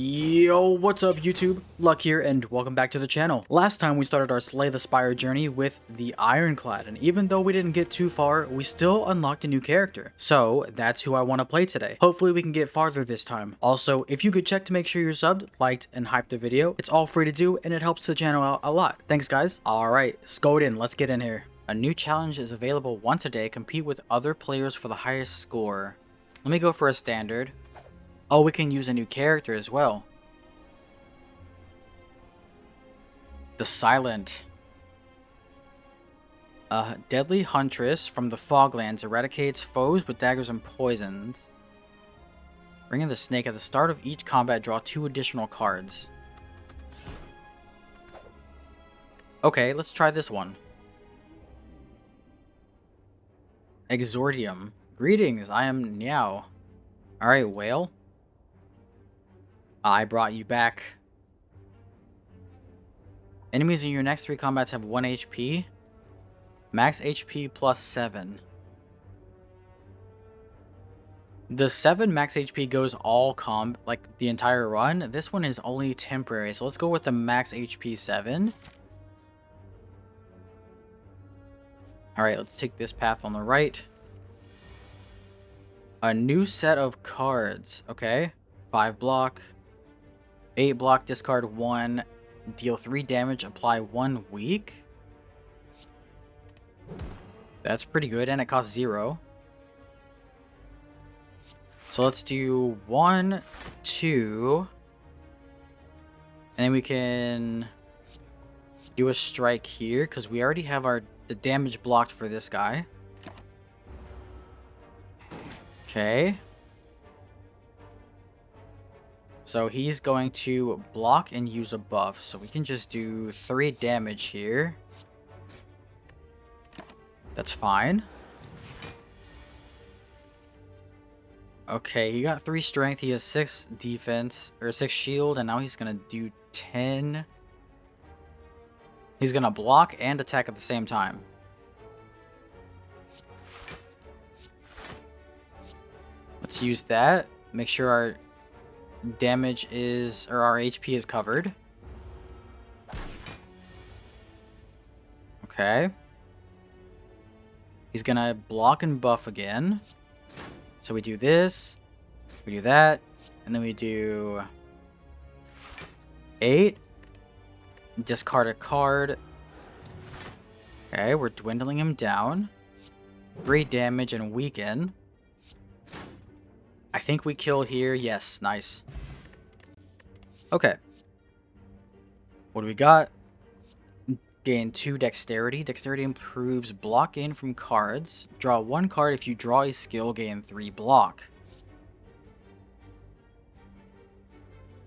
Yo, what's up YouTube? Luck here and welcome back to the channel. Last time we started our Slay the Spire journey with the Ironclad, and even though we didn't get too far, we still unlocked a new character. So that's who I want to play today. Hopefully we can get farther this time. Also, if you could check to make sure you're subbed, liked, and hyped the video, it's all free to do and it helps the channel out a lot. Thanks guys. Alright, scoot in, let's get in here. A new challenge is available once a day. Compete with other players for the highest score. Let me go for a standard. Oh, we can use a new character as well. The Silent. Deadly Huntress from the Foglands eradicates foes with daggers and poisons. Ring of the Snake. At the start of each combat, draw 2 additional cards. Okay, let's try this one. Exordium. Greetings, I am Niao. Alright, Whale. I brought you back. Enemies in your next 3 combats have 1 HP. Max HP plus 7. The 7 max HP goes all like the entire run. This one is only temporary, so let's go with the max HP 7. Alright, let's take this path on the right. A new set of cards. Okay. 5 block. 8 block, discard 1. Deal 3 damage, apply 1 weak. That's pretty good, and it costs 0. So let's do 1, 2. And then we can do a strike here, because we already have the damage blocked for this guy. Okay. So he's going to block and use a buff. So we can just do 3 damage here. That's fine. Okay, he got 3 strength. He has 6 defense, or 6 shield, and now he's going to do 10. He's going to block and attack at the same time. Let's use that. Make sure our damage is, or our HP is covered. Okay. He's gonna block and buff again. So we do this, we do that, and then we do 8. Discard a card. Okay, we're dwindling him down. 3 damage and weaken. I think we kill here. Yes, nice. Okay. What do we got? Gain 2 dexterity. Dexterity improves block gain from cards. Draw 1 card. If you draw a skill, gain 3 block.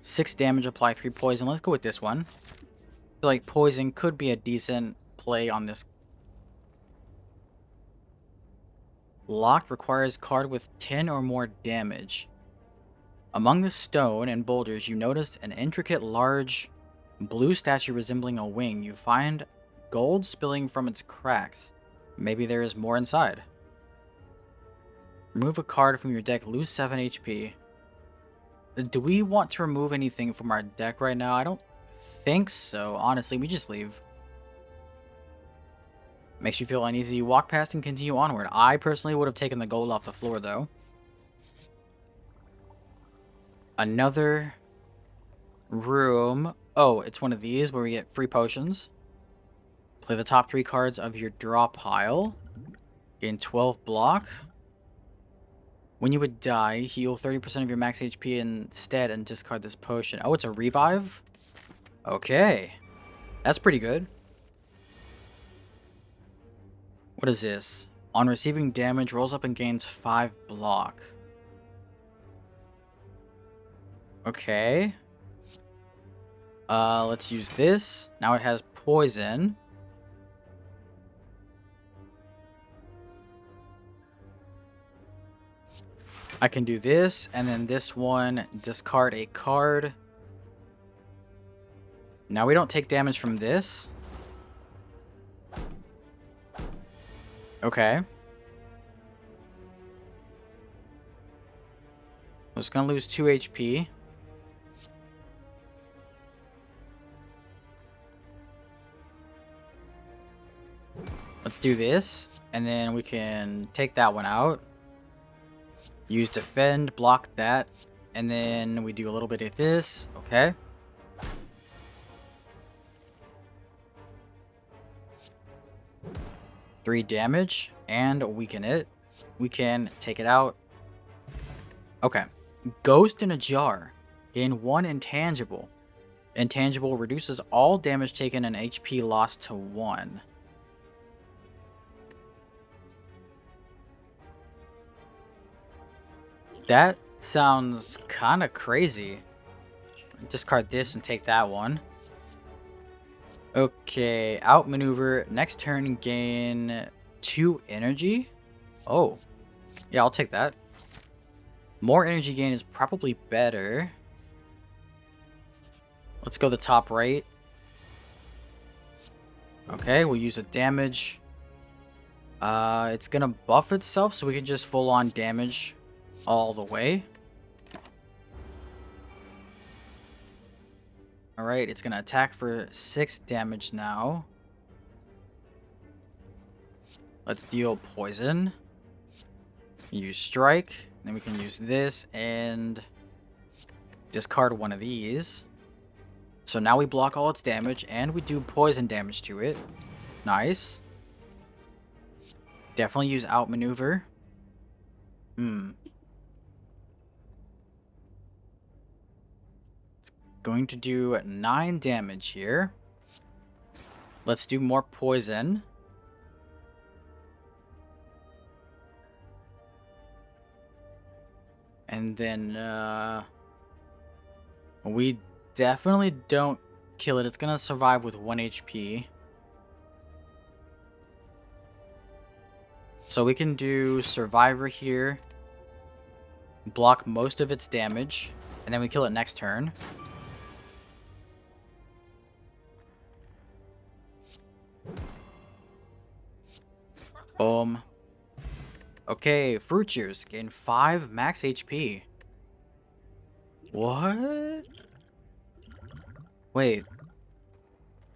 6 damage, apply 3 poison. Let's go with this one. I feel like poison could be a decent play on this. Locked requires card with 10 or more damage. Among the stone and boulders, you noticed an intricate, large blue statue resembling a wing. You find gold spilling from its cracks. Maybe there is more inside. Remove a card from your deck. Lose 7 HP. Do we want to remove anything from our deck right now? I don't think so. Honestly, we just leave. Makes you feel uneasy. You walk past and continue onward. I personally would have taken the gold off the floor, though. Another room. Oh, it's one of these where we get free potions. Play the top 3 cards of your draw pile. Gain 12 block. When you would die, heal 30% of your max HP instead and discard this potion. Oh, it's a revive? Okay. That's pretty good. What is this? On receiving damage, rolls up and gains 5 block. Okay. Let's use this. Now it has poison. I can do this, and then this one, discard a card. Now we don't take damage from this. Okay. I'm just gonna lose 2 HP. Let's do this, and then we can take that one out. Use defend, block that, and then we do a little bit of this. Okay. Three damage, and weaken it. We can take it out. Okay. Ghost in a jar. Gain 1 intangible. Intangible reduces all damage taken and HP lost to 1. That sounds kind of crazy. Discard this and take that one. Okay, outmaneuver. Next turn, gain 2 energy. Oh, yeah, I'll take that. More energy gain is probably better. Let's go the top right. Okay, we'll use a damage. It's gonna buff itself, so we can just full on damage all the way. Alright, it's gonna attack for 6 damage now. Let's deal poison. Use strike. Then we can use this and discard one of these. So now we block all its damage and we do poison damage to it. Nice. Definitely use outmaneuver. Going to do 9 damage here. Let's do more poison. And then we definitely don't kill it. It's gonna survive with 1 HP. So we can do survivor here. Block most of its damage. And then we kill it next turn. Boom. Okay, fruit juice. Gain 5 max HP. What? Wait.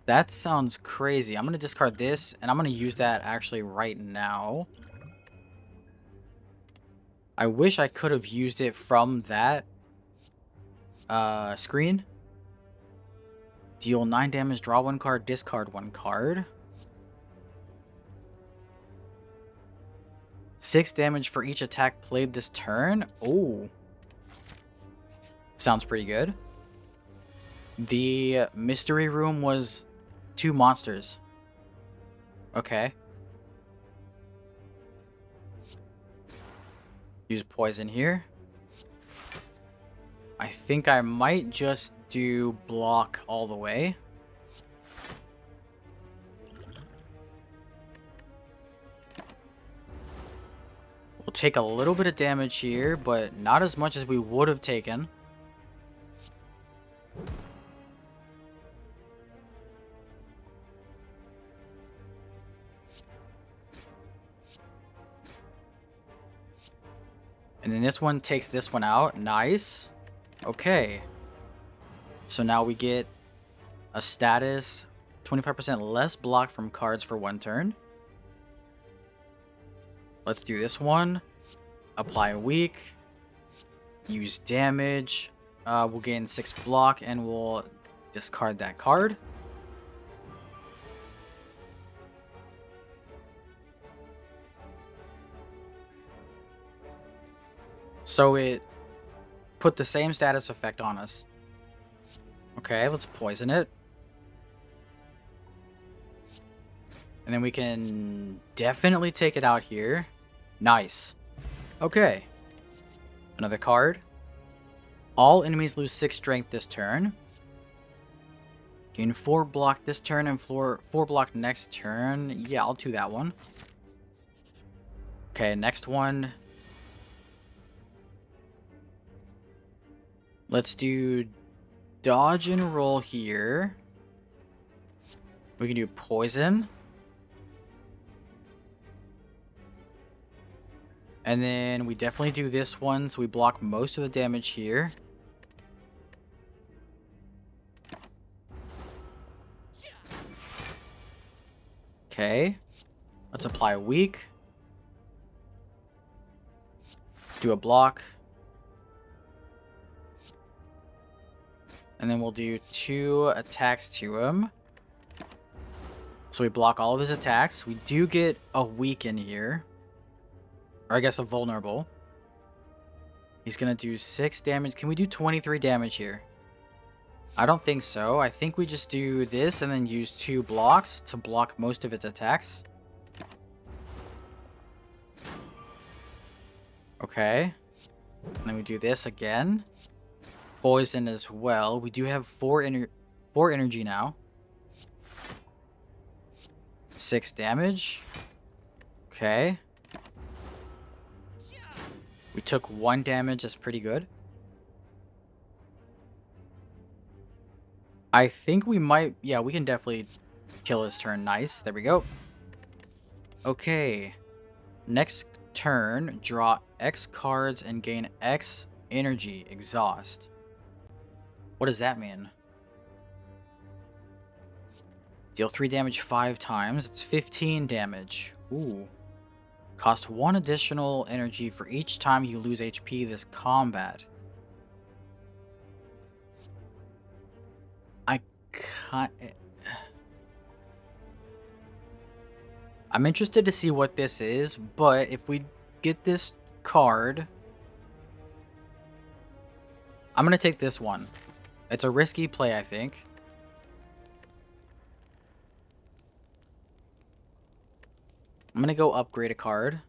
That sounds crazy. I'm going to discard this, and I'm going to use that actually right now. I wish I could have used it from that screen. Deal 9 damage, draw 1 card, discard 1 card. 6 damage for each attack played this turn. Oh. Sounds pretty good. The mystery room was 2 monsters. Okay. Use poison here. I think I might just do block all the way. We'll take a little bit of damage here, but not as much as we would have taken. And then this one takes this one out. Nice. Okay. So now we get a status. 25% less block from cards for 1 turn. Let's do this one. Apply weak. Use damage. We'll gain 6 block and we'll discard that card. So it put the same status effect on us. Okay, let's poison it. And then we can definitely take it out here. Nice. Okay. Another card. All enemies lose 6 strength this turn. Gain 4 block this turn and 4 block next turn. Yeah, I'll do that one. Okay, next one. Let's do dodge and roll here. We can do poison. And then we definitely do this one, so we block most of the damage here. Okay. Let's apply weak. Let's do a block. And then we'll do 2 attacks to him. So we block all of his attacks. We do get a weak in here. Or I guess a vulnerable. He's going to do 6 damage. Can we do 23 damage here? I don't think so. I think we just do this and then use 2 blocks to block most of its attacks. Okay. And then we do this again. Poison as well. We do have 4 energy now. 6 damage. Okay. We took 1 damage. That's pretty good. I think we might... Yeah, we can definitely kill his turn. Nice. There we go. Okay. Next turn, draw X cards and gain X energy. Exhaust. What does that mean? Deal 3 damage 5 times. It's 15 damage. Ooh. Cost 1 additional energy for each time you lose HP this combat. I'm interested to see what this is, but if we get this card, I'm going to take this one. It's a risky play, I think. I'm going to go upgrade a card.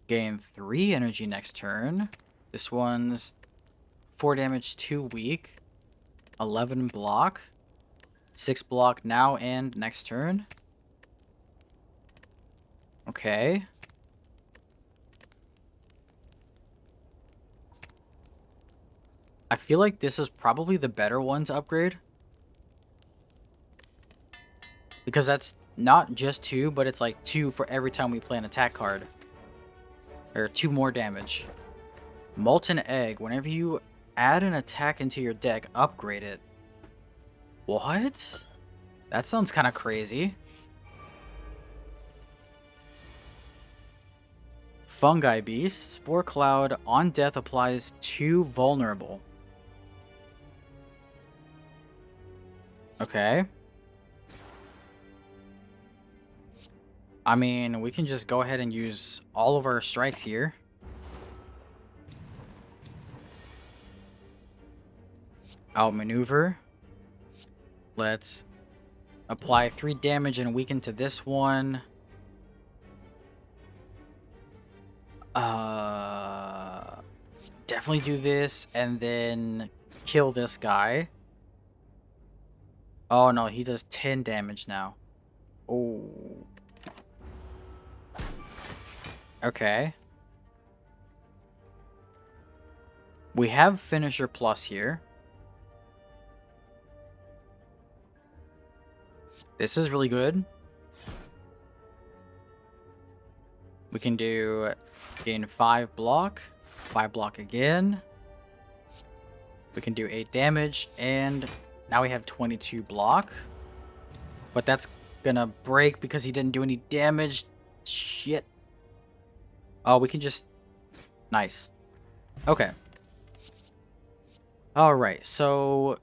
Gain 3 energy next turn. This one's 4 damage, 2 weak. 11 block. 6 block now and next turn. Okay. I feel like this is probably the better one to upgrade. Because that's not just 2, but it's like 2 for every time we play an attack card. Or 2 more damage. Molten Egg. Whenever you add an attack into your deck, upgrade it. What? That sounds kind of crazy. Fungi Beast. Spore Cloud. On death applies 2 vulnerable. Okay. I mean, we can just go ahead and use all of our strikes here. Outmaneuver. Let's apply 3 damage and weaken to this one. Definitely do this and then kill this guy. Oh no, he does 10 damage now. Oh. Okay. We have Finisher Plus here. This is really good. We can do gain 5 block, 5 block again. We can do 8 damage, and now we have 22 block. But that's gonna break because he didn't do any damage. Shit. Oh, we can just... Nice. Okay. Alright, so...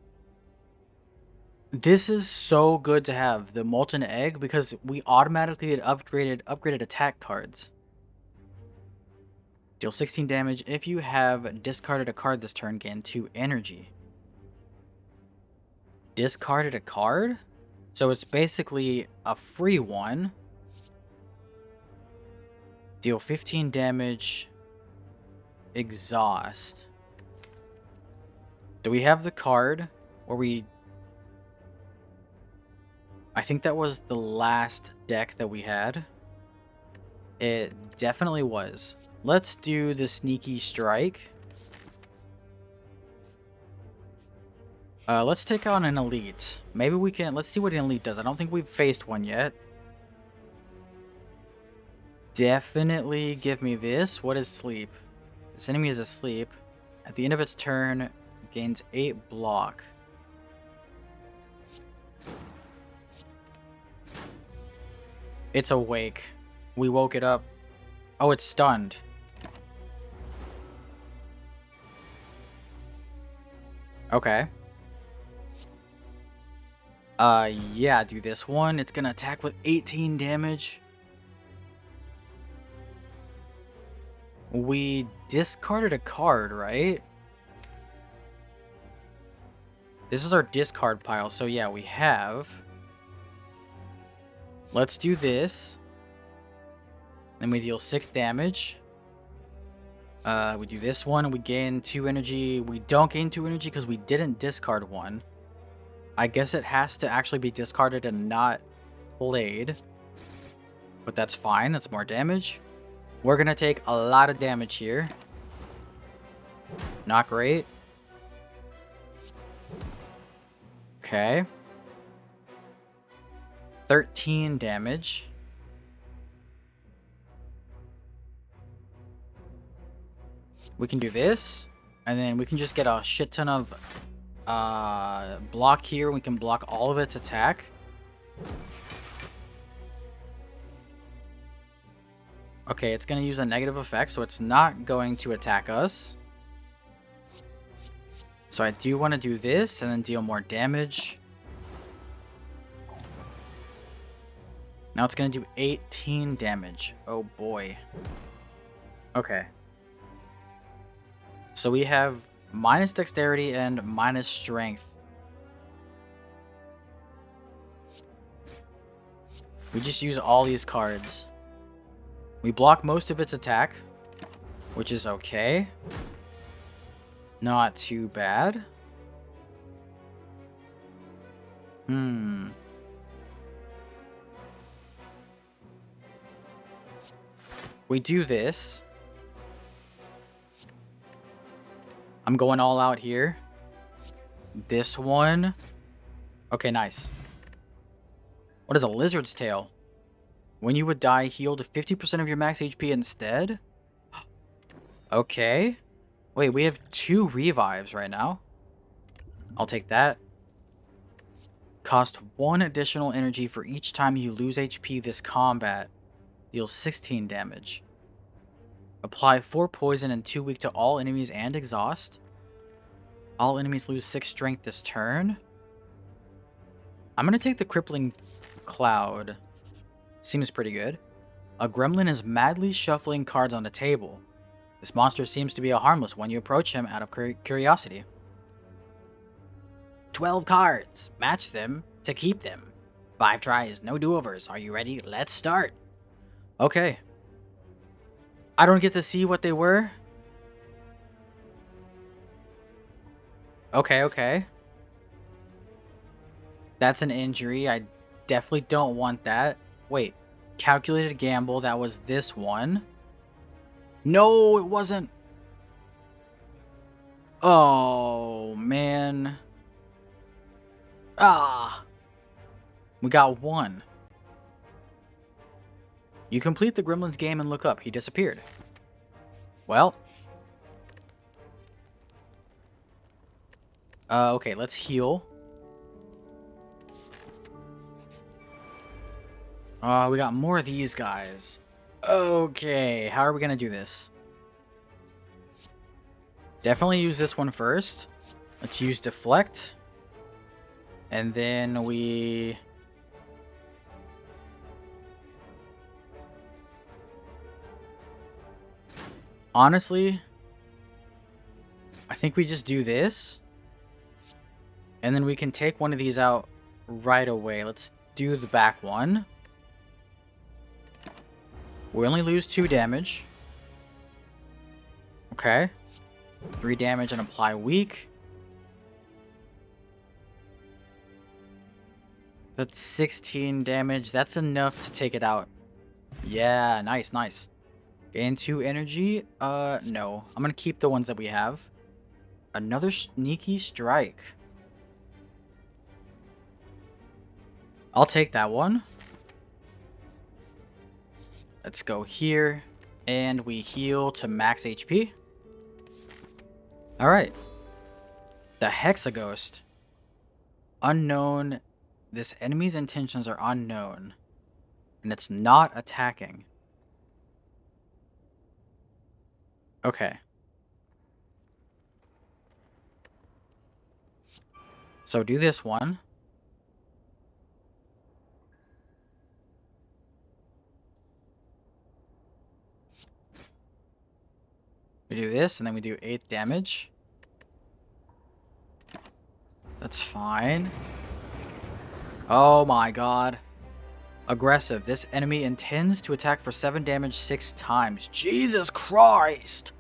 This is so good to have, the Molten Egg, because we automatically get upgraded attack cards. Deal 16 damage. If you have discarded a card this turn, gain 2 energy. Discarded a card? So it's basically a free one. Deal 15 damage. Exhaust. Do we have the card? Or we... I think that was the last deck that we had. It definitely was. Let's do the Sneaky Strike. Let's take on an Elite. Maybe we can... Let's see what an Elite does. I don't think we've faced one yet. Definitely give me this. What is Sleep? This enemy is asleep. At the end of its turn, Gains 8 block. It's awake. We woke it up. Oh, it's stunned. Okay. Yeah, do this one. It's gonna attack with 18 damage. We discarded a card, right? This is our discard pile, so yeah, we have. Let's do this. Then we deal 6 damage. We do this one, and we gain 2 energy. We don't gain 2 energy because we didn't discard one. I guess it has to actually be discarded and not played. But that's fine, that's more damage. We're gonna take a lot of damage here. Not great. Okay. 13 damage. We can do this, and then we can just get a shit ton of block here. We can block all of its attack. Okay, it's going to use a negative effect, so it's not going to attack us. So I do want to do this and then deal more damage. Now it's going to do 18 damage. Oh boy. Okay. So we have minus dexterity and minus strength. We just use all these cards. We block most of its attack, which is okay. Not too bad. We do this. I'm going all out here. This one. Okay, nice. What is a lizard's tail? When you would die, heal to 50% of your max HP instead? Okay. Wait, we have 2 revives right now. I'll take that. Cost 1 additional energy for each time you lose HP this combat. Deals 16 damage. Apply 4 poison and 2 weak to all enemies and exhaust. All enemies lose 6 strength this turn. I'm going to take the crippling cloud. Seems pretty good. A gremlin is madly shuffling cards on the table. This monster seems to be a harmless when you approach him out of curiosity. 12 cards. Match them to keep them. 5 tries, no do-overs. Are you ready? Let's start. Okay. I don't get to see what they were. Okay. That's an injury. I definitely don't want that. Wait. Calculated gamble. That was this one. No, it wasn't. Oh, man. Ah. We got 1. You complete the gremlin's game and look up. He disappeared. Well. Okay, let's heal. We got more of these guys. Okay, how are we gonna do this? Definitely use this one first. Let's use deflect. And then we... Honestly, I think we just do this. And then we can take one of these out right away. Let's do the back one. We only lose 2 damage. Okay. 3 damage and apply weak. That's 16 damage. That's enough to take it out. Yeah, nice. Gain 2 energy? No. I'm gonna keep the ones that we have. Another sneaky strike. I'll take that one. Let's go here. And we heal to max HP. Alright. The Hexaghost. Unknown. This enemy's intentions are unknown. And it's not attacking. Okay. So do this one. We do this, and then we do 8 damage. That's fine. Oh my god. Aggressive. This enemy intends to attack for 7 damage 6 times. Jesus Christ!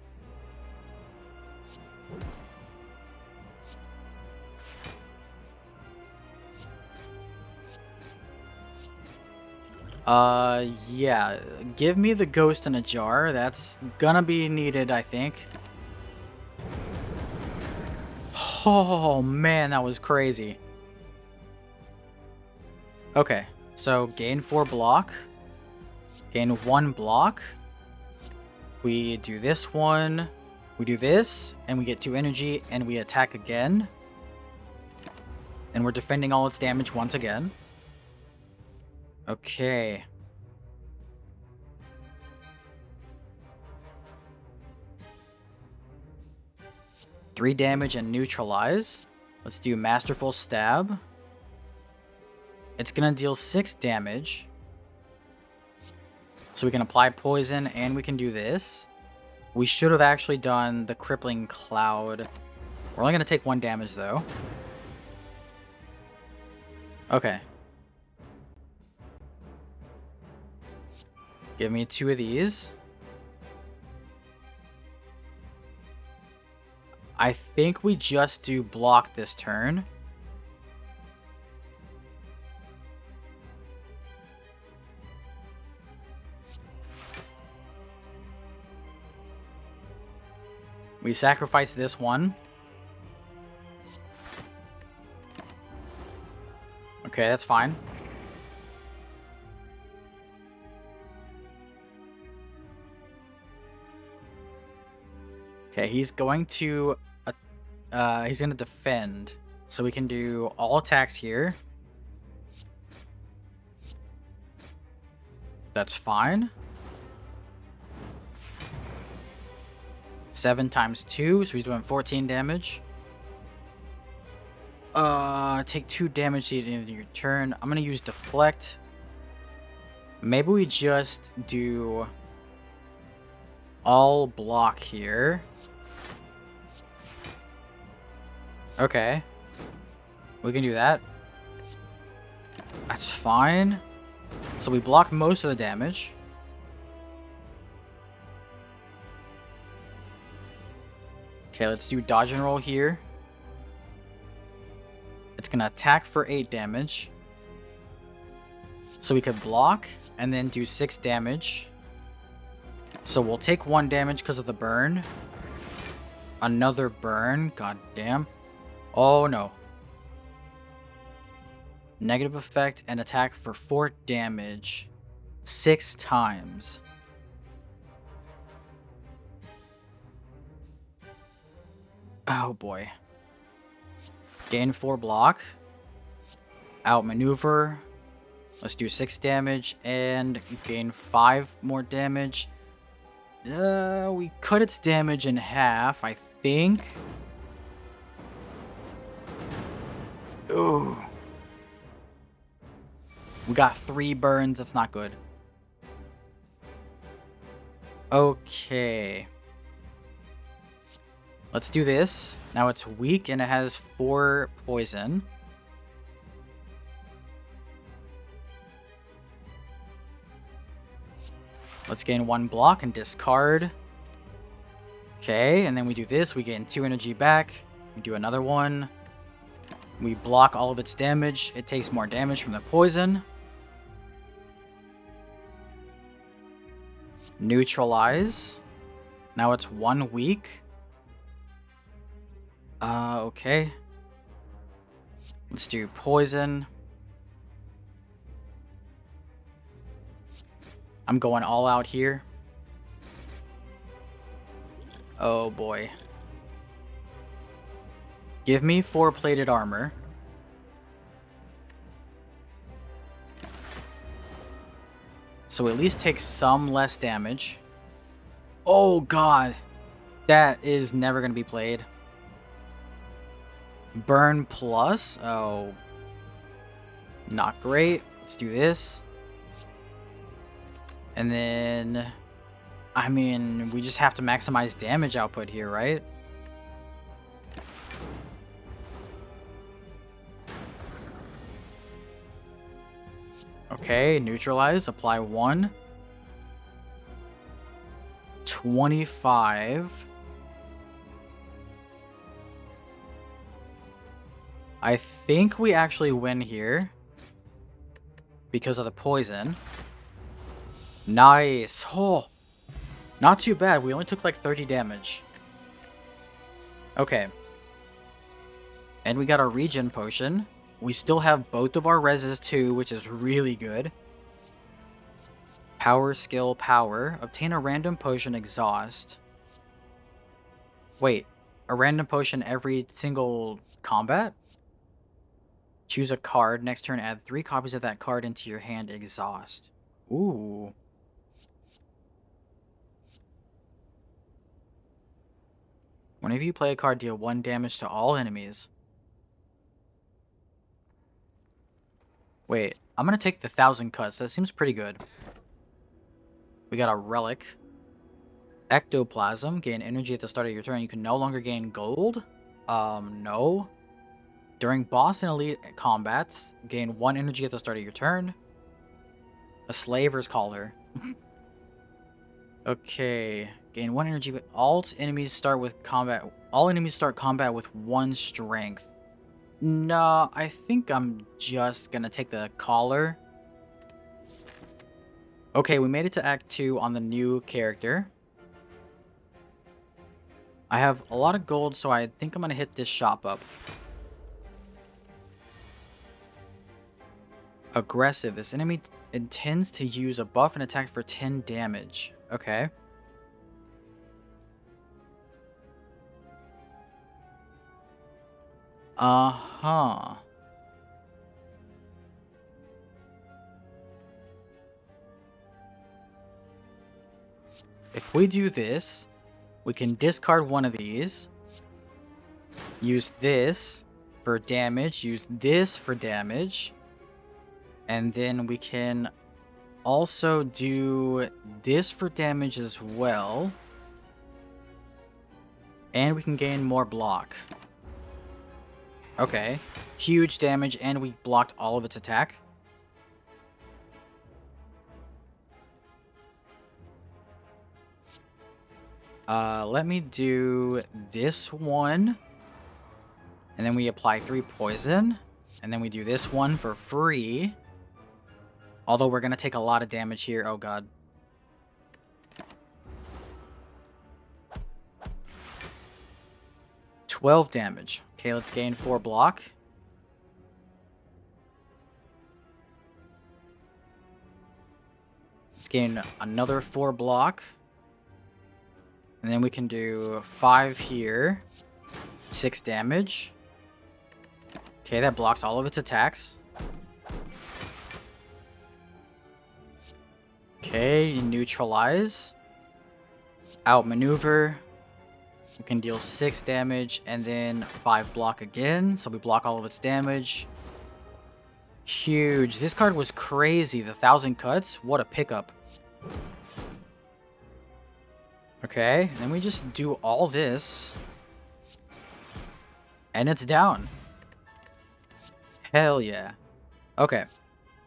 Yeah. Give me the ghost in a jar. That's gonna be needed, I think. Oh, man, that was crazy. Okay, so gain 4 block. Gain 1 block. We do this one. We do this, and we get 2 energy, and we attack again. And we're defending all its damage once again. Okay. Three damage and neutralize. Let's do Masterful Stab. It's gonna deal 6 damage. So we can apply poison, and we can do this. We should have actually done the Crippling Cloud. We're only gonna take 1 damage, though. Okay. Give me 2 of these. I think we just do block this turn. We sacrifice this one. Okay, that's fine. Okay, he's going to defend. So we can do all attacks here. That's fine. 7 times 2, so he's doing 14 damage. Take 2 damage at the end of your turn. I'm gonna use deflect. Maybe we just do all block here. Okay. We can do that. That's fine. So we block most of the damage. Okay, let's do dodge and roll here. It's gonna attack for 8 damage. So we could block and then do 6 damage. So we'll take 1 damage because of the burn. Another burn. God damn. Oh no. Negative effect and attack for 4 damage. 6 times. Oh boy. Gain 4 block. Outmaneuver. Let's do 6 damage and gain 5 more damage. We cut its damage in half, I think. Ooh. We got 3 burns. That's not good. Okay. Let's do this. Now it's weak and it has 4 poison. Let's gain 1 block and discard. Okay, and then we do this. We gain 2 energy back. We do another one. We block all of its damage. It takes more damage from the poison. Neutralize. Now it's 1 weak. Okay. Let's do poison. I'm going all out here. Oh boy. Give me 4 plated armor. So at least take some less damage. Oh god. That is never going to be played. Burn plus? Oh. Not great. Let's do this. And then... I mean, we just have to maximize damage output here, right? Okay, neutralize. Apply 1. 25. I think we actually win here because of the poison. Nice. Oh, not too bad. We only took like 30 damage. Okay. And we got our regen potion. We still have both of our reses too, which is really good. Power, skill, power. Obtain a random potion, exhaust. Wait, a random potion every single combat? Choose a card. Next turn, add 3 copies of that card into your hand, exhaust. Ooh. Whenever you play a card, deal 1 damage to all enemies. Wait, I'm gonna take the 1,000 cuts. That seems pretty good. We got a relic. Ectoplasm. Gain energy at the start of your turn. You can no longer gain gold. No. During boss and elite combats, gain 1 energy at the start of your turn. A slaver's collar. Okay. Gain 1 energy, but all enemies start combat with 1 strength. No, I think I'm just gonna take the collar. Okay, we made it to Act 2 on the new character. I have a lot of gold, so I think I'm gonna hit this shop up. Aggressive. This enemy intends to use a buff and attack for 10 damage. Okay. Uh-huh. If we do this, we can discard one of these. Use this for damage. Use this for damage. And then we can also do this for damage as well. And we can gain more block. Okay. Huge damage, and we blocked all of its attack. Let me do this one. And then we apply 3 poison. And then we do this one for free. Although we're going to take a lot of damage here. Oh, God. $12 damage. Okay, let's gain 4 block. Let's gain another 4 block. And then we can do 5 here. 6 damage. Okay, that blocks all of its attacks. Okay, neutralize. Outmaneuver. We can deal 6 damage and then 5 block again. So we block all of its damage. Huge. This card was crazy. The 1,000 cuts. What a pickup. Okay, then we just do all this. And it's down. Hell yeah. Okay.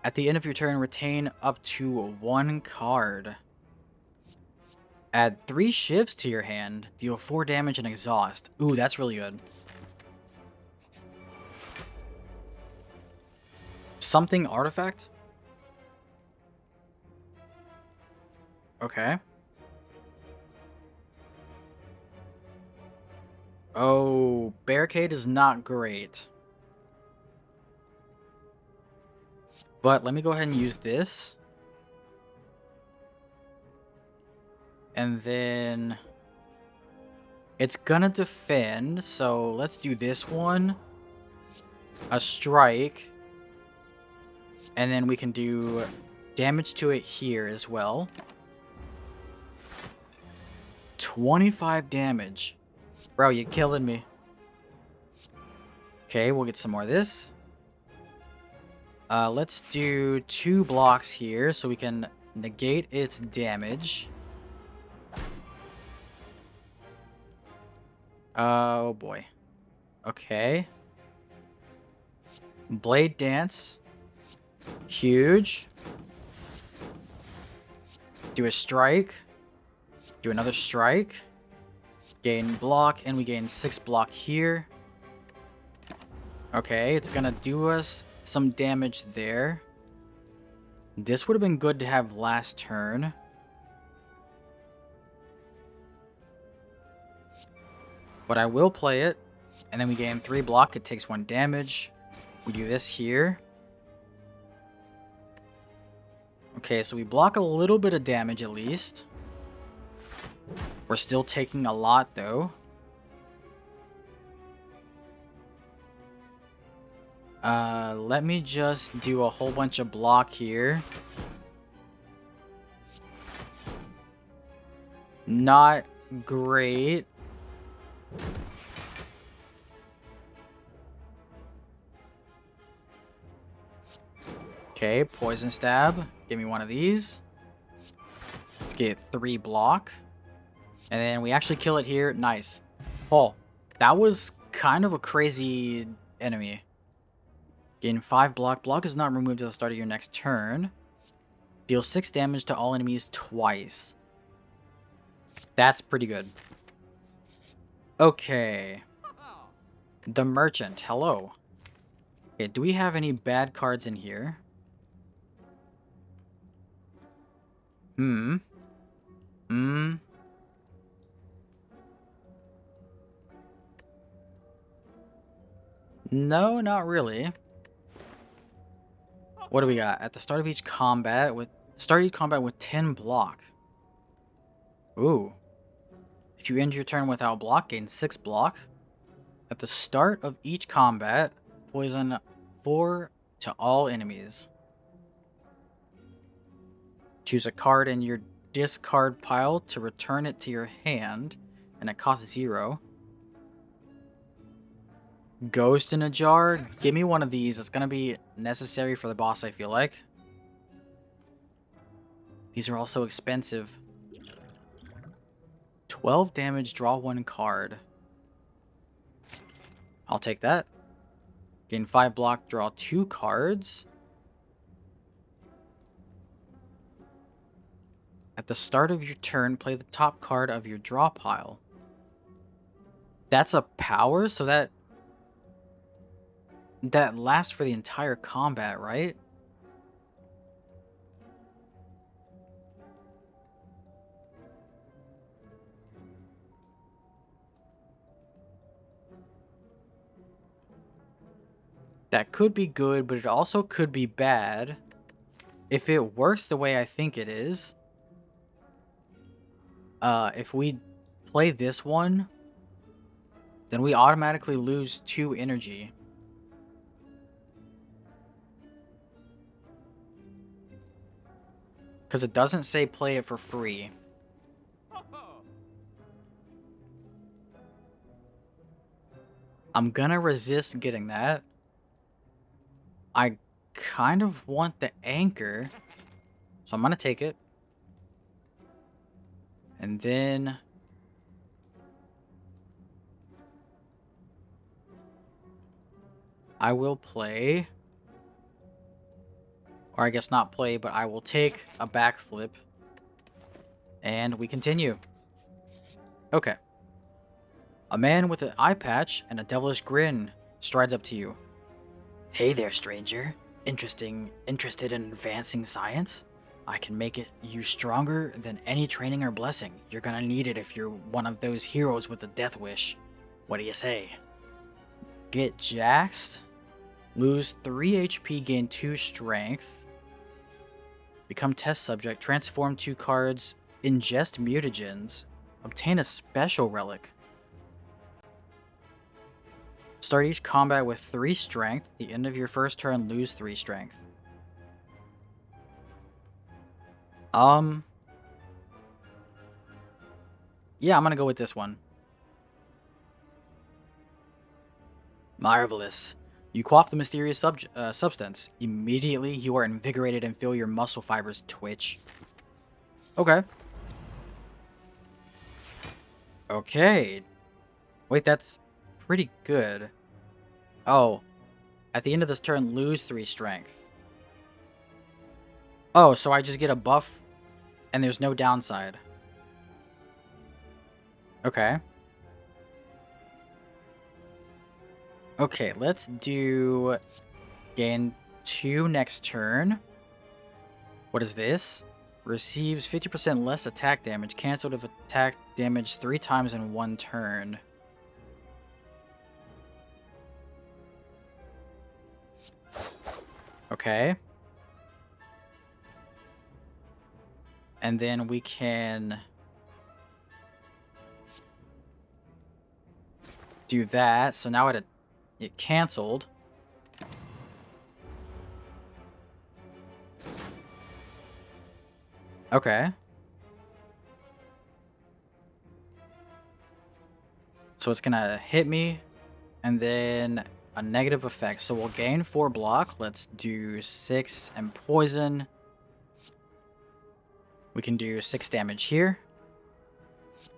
At the end of your turn, retain up to 1 card. Add 3 ships to your hand. Deal 4 damage and exhaust. Ooh, that's really good. Something artifact? Okay. Oh, barricade is not great. But let me go ahead and use this. And then It's gonna defend, so let's do this one. A strike. And then we can do damage to it here as well. 25 damage. Bro, you're killing me. Okay, we'll get some more of this. Let's do 2 blocks here so we can negate its damage. Oh boy. Okay. Blade Dance. Huge. Do a strike. Do another strike. Gain block, and we gain 6 block here. Okay, it's gonna do us some damage there. This would have been good to have last turn. But I will play it. And then we gain 3 block. It takes 1 damage. We do this here. Okay, so we block a little bit of damage at least. We're still taking a lot though. Let me just do a whole bunch of block here. Not great. Okay, poison stab. Give me one of these. Let's get 3 block. And then we actually kill it here. Nice. Oh, that was kind of a crazy enemy. Gain 5 block. Block is not removed at the start of your next turn. Deal 6 damage to all enemies twice. That's pretty good. Okay. The Merchant. Hello. Okay, do we have any bad cards in here? No, not really. What do we got? At the start of each combat with 10 block. Ooh. If you end your turn without block, gain 6 block. At the start of each combat, poison 4 to all enemies. Choose a card in your discard pile to return it to your hand, and it costs 0. Ghost in a jar. Give me one of these. It's gonna be necessary for the boss, I feel like. These are also expensive. 12 damage, draw 1 card. I'll take that. Gain 5 block, draw 2 cards. At the start of your turn, play the top card of your draw pile. That's a power, so that lasts for the entire combat, right? That could be good, but it also could be bad. If it works the way I think it is, if we play this one, then we automatically lose 2 energy. Because it doesn't say play it for free. I'm gonna resist getting that. I kind of want the anchor, so I'm gonna take it. And then I will play, or I guess not play, but I will take a backflip, and we continue. Okay. A man with an eye patch and a devilish grin strides up to you. Hey there, stranger. Interested in advancing science? I can make you stronger than any training or blessing. You're gonna need it if you're one of those heroes with a death wish. What do you say? Get jaxed. Lose 3 HP, gain 2 strength. Become test subject. Transform 2 cards. Ingest mutagens. Obtain a special relic. Start each combat with 3 strength. The end of your first turn, lose 3 strength. Yeah, I'm gonna go with this one. Marvelous. You quaff the mysterious substance. Immediately, you are invigorated and feel your muscle fibers twitch. Okay. Okay. Wait, that's pretty good. Oh. At the end of this turn, lose 3 strength. Oh, so I just get a buff and there's no downside. Okay. Okay, let's do gain 2 next turn. What is this? Receives 50% less attack damage. Cancelled if attack damage 3 times in 1 turn. Okay. And then we can do that. So now it canceled. Okay. So it's gonna hit me and then a negative effect. So we'll gain 4 block. Let's do 6 and poison. We can do 6 damage here.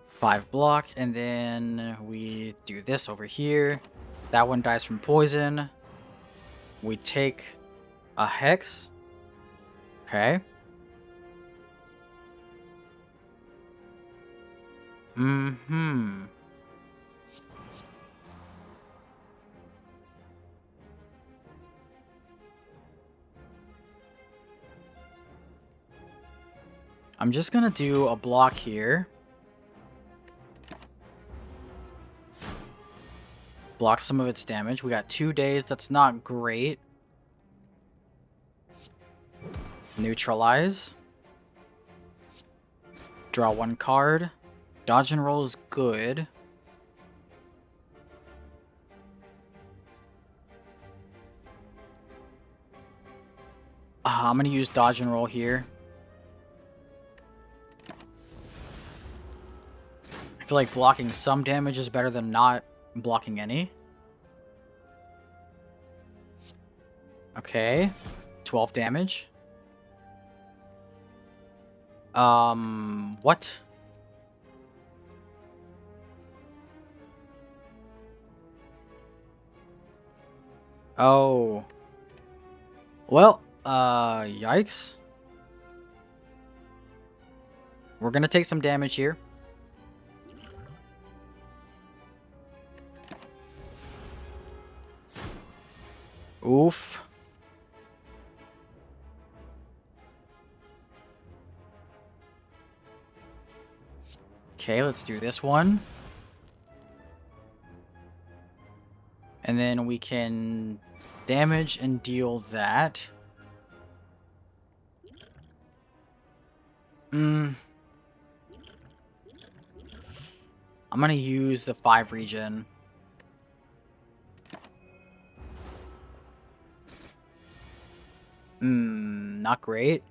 5 block, and then we do this over here. That one dies from poison. We take a hex. Okay. Mm-hmm. I'm just gonna do a block here. Block some of its damage. We got 2 days. That's not great. Neutralize. Draw 1 card. Dodge and roll is good. I'm gonna use dodge and roll here. I feel like blocking some damage is better than not blocking any. Okay. 12 damage. What? Oh. Well, yikes. We're gonna take some damage here. Oof. Okay, let's do this one. And then we can damage and deal that. I'm gonna use the 5 regen. Not great.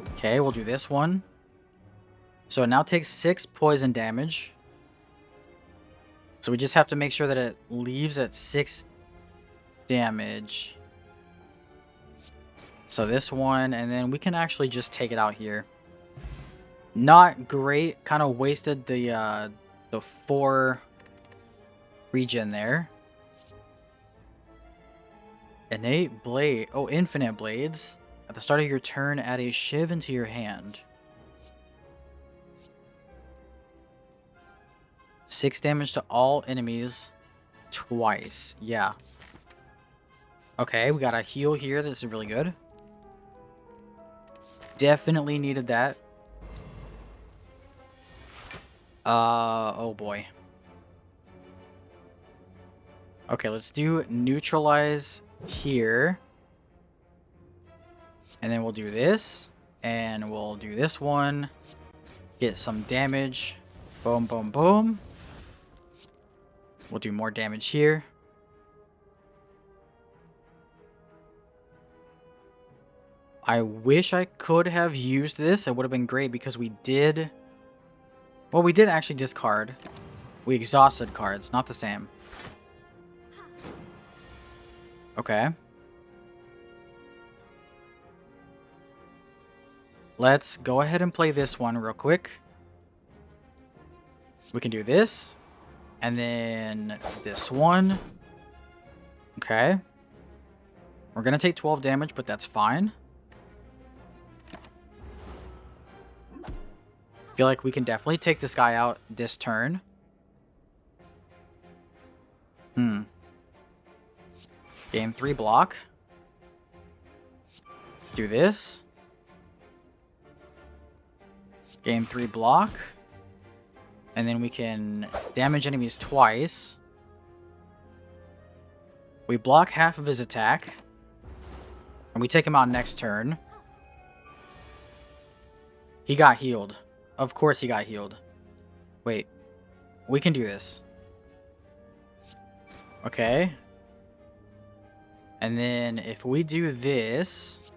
Okay, we'll do this one. So it now takes 6 poison damage. So we just have to make sure that it leaves at 6 damage. So this one, and then we can actually just take it out here. Not great. Kind of wasted the 4 regen there. Innate blade. Oh, infinite blades. At the start of your turn, add a shiv into your hand. 6 damage to all enemies twice. Yeah. Okay, we got a heal here. This is really good. Definitely needed that. Oh boy. Okay, let's do neutralize here. And then we'll do this. And we'll do this one. Get some damage. Boom, boom, boom. We'll do more damage here. I wish I could have used this. It would have been great because we did... Well, we did actually discard. We exhausted cards. Not the same. Okay. Let's go ahead and play this one real quick. We can do this. And then this one. Okay. We're going to take 12 damage, but that's fine. Feel like we can definitely take this guy out this turn. Game 3 block. Do this. Game 3 block. And then we can damage enemies twice. We block half of his attack. And we take him out next turn. He got healed. Of course he got healed. Wait. We can do this. Okay. And then if we do this,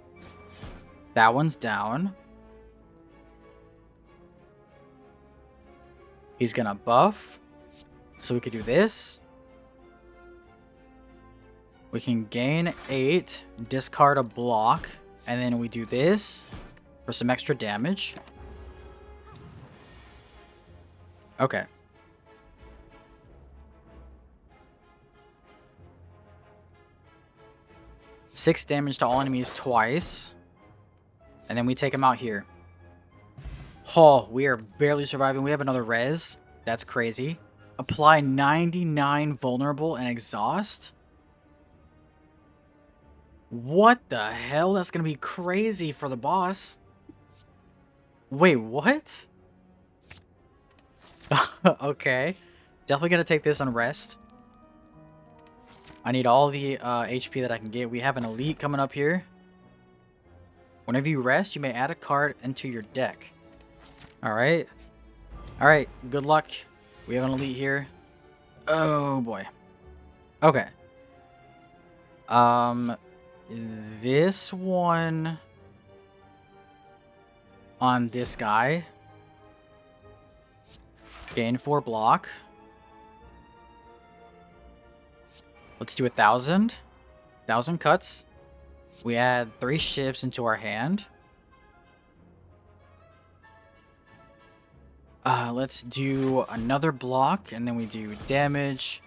that one's down. He's gonna buff. So we could do this. We can gain 8, discard a block, and then we do this for some extra damage. Okay. Six damage to all enemies twice. And then we take him out here. Oh, we are barely surviving. We have another res. That's crazy. Apply 99 vulnerable and exhaust. What the hell? That's going to be crazy for the boss. Wait, what? Okay. Definitely going to take this on rest. I need all the HP that I can get. We have an elite coming up here. Whenever you rest, you may add a card into your deck. Alright. Alright, good luck. We have an elite here. Oh boy. Okay. This one on this guy. Gain 4 block. Let's do 1,000. 1,000 cuts. We add 3 shifts into our hand. Let's do another block, and then we do damage,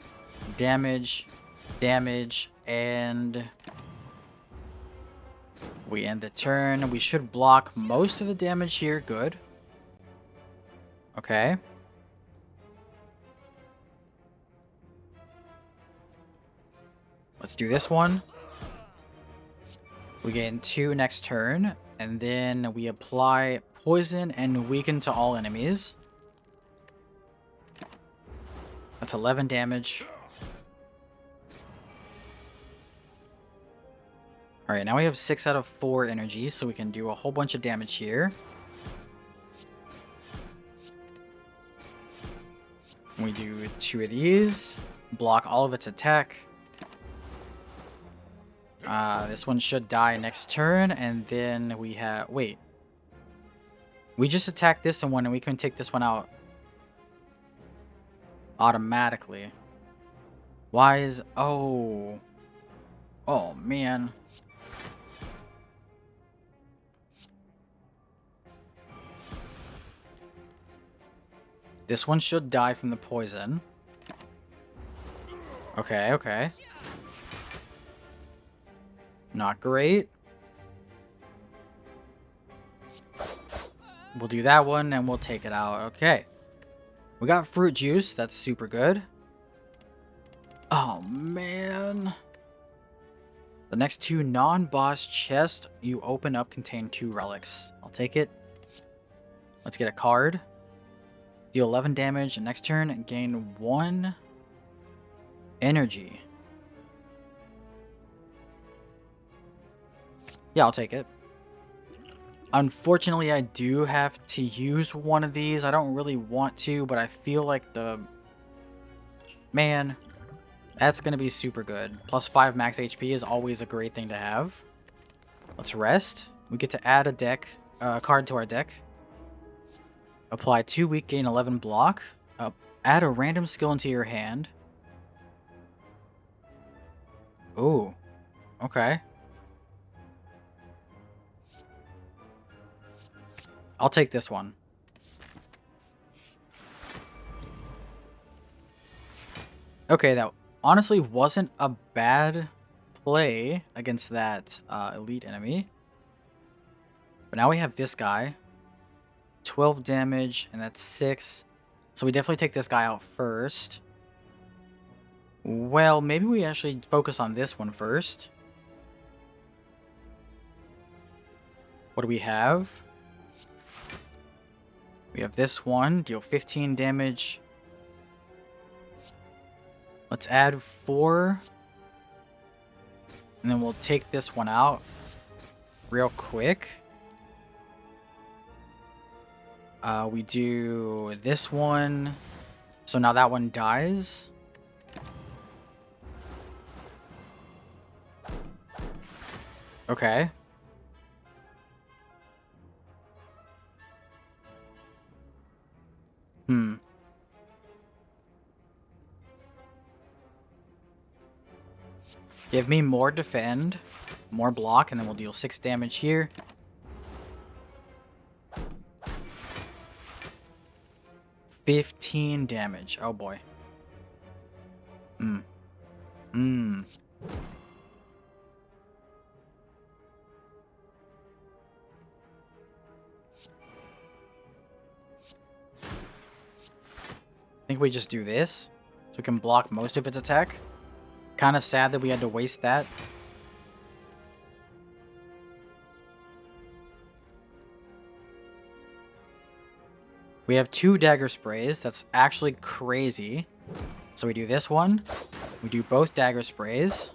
damage, damage, and we end the turn. We should block most of the damage here. Good. Okay. Let's do this one. We gain 2 next turn, and then we apply poison and weaken to all enemies. That's 11 damage. Alright, now we have 6 out of 4 energy, so we can do a whole bunch of damage here. We do 2 of these. Block all of its attack. This one should die next turn, and then we have... Wait. We just attack this one, and we can take this one out automatically. Why is... Oh. Oh, man. This one should die from the poison. Okay, okay. Not great. We'll do that one and we'll take it out. Okay. We got fruit juice. That's super good. Oh, man. The next 2 non-boss chests you open up contain 2 relics. I'll take it. Let's get a card. Deal 11 damage next turn and gain 1 energy. Yeah, I'll take it. Unfortunately, I do have to use one of these. I don't really want to, but I feel like the Man, that's going to be super good. Plus 5 max HP is always a great thing to have. Let's rest. We get to add a card to our deck. Apply 2 weak, gain 11 block. Add a random skill into your hand. Ooh, okay. I'll take this one. Okay, that honestly wasn't a bad play against that elite enemy. But now we have this guy. 12 damage, and that's 6. So we definitely take this guy out first. Well, maybe we actually focus on this one first. What do we have? We have this one, deal 15 damage. Let's add 4. And then we'll take this one out real quick. We do this one. So now that one dies. Okay. Give me more defend, more block, and then we'll deal 6 damage here. $15 damage. Oh boy. I think we just do this, so we can block most of its attack. Kind of sad that we had to waste that. We have 2 dagger sprays. That's actually crazy. So we do this one. We do both dagger sprays.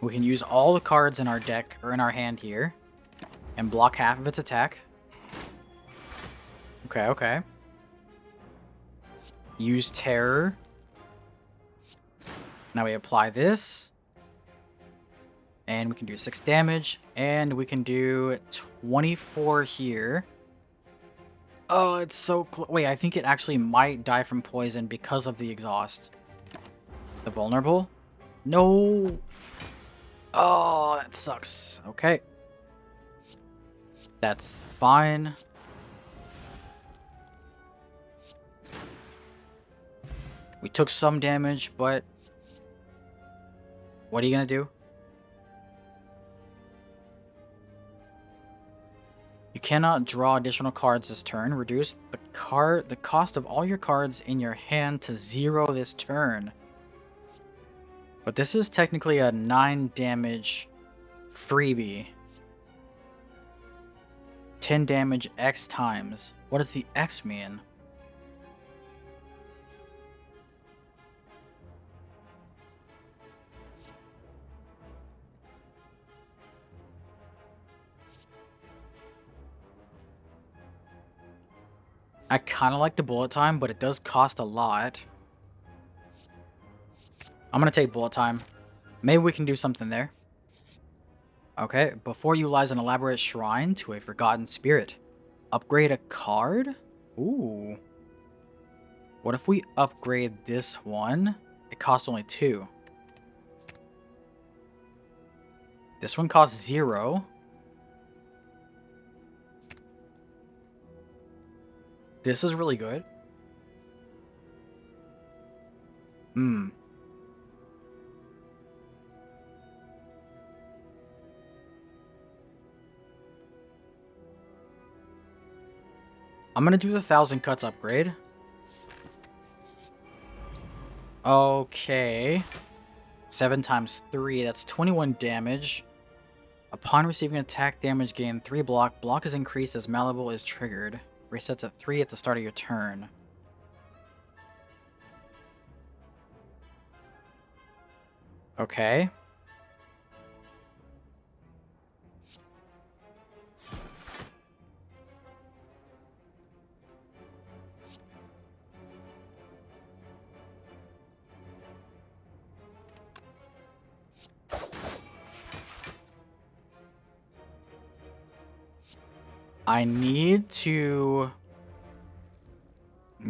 We can use all the cards in our deck, or in our hand here, and block half of its attack. Okay, okay. Use terror. Now we apply this. And we can do 6 damage. And we can do 24 here. Oh, it's so close. Wait, I think it actually might die from poison because of the exhaust. The vulnerable? No. Oh, that sucks. Okay. That's fine. We took some damage, but what are you gonna do? You cannot draw additional cards this turn. Reduce the cost of all your cards in your hand to 0 this turn. But this is technically a 9 damage freebie. 10 damage X times. What does the X mean? I kind of like the bullet time, but it does cost a lot. I'm going to take bullet time. Maybe we can do something there. Okay, before you lies an elaborate shrine to a forgotten spirit. Upgrade a card? Ooh. What if we upgrade this one? It costs only 2. This one costs 0. This is really good. I'm gonna do the 1,000 cuts upgrade. Okay. 7 times 3, that's 21 damage. Upon receiving attack damage, gain 3 block. Block is increased as malleable is triggered. Resets at 3 at the start of your turn. Okay. I need to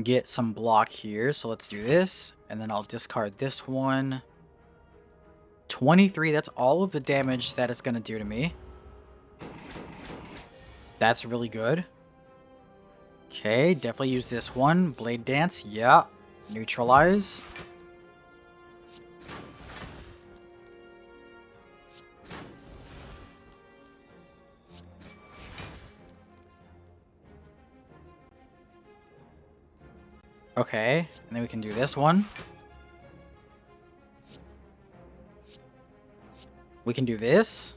get some block here, so let's do this. And then I'll discard this one. 23, that's all of the damage that it's going to do to me. That's really good. Okay, definitely use this one. Blade Dance, yeah. Neutralize. Okay, and then we can do this one. We can do this.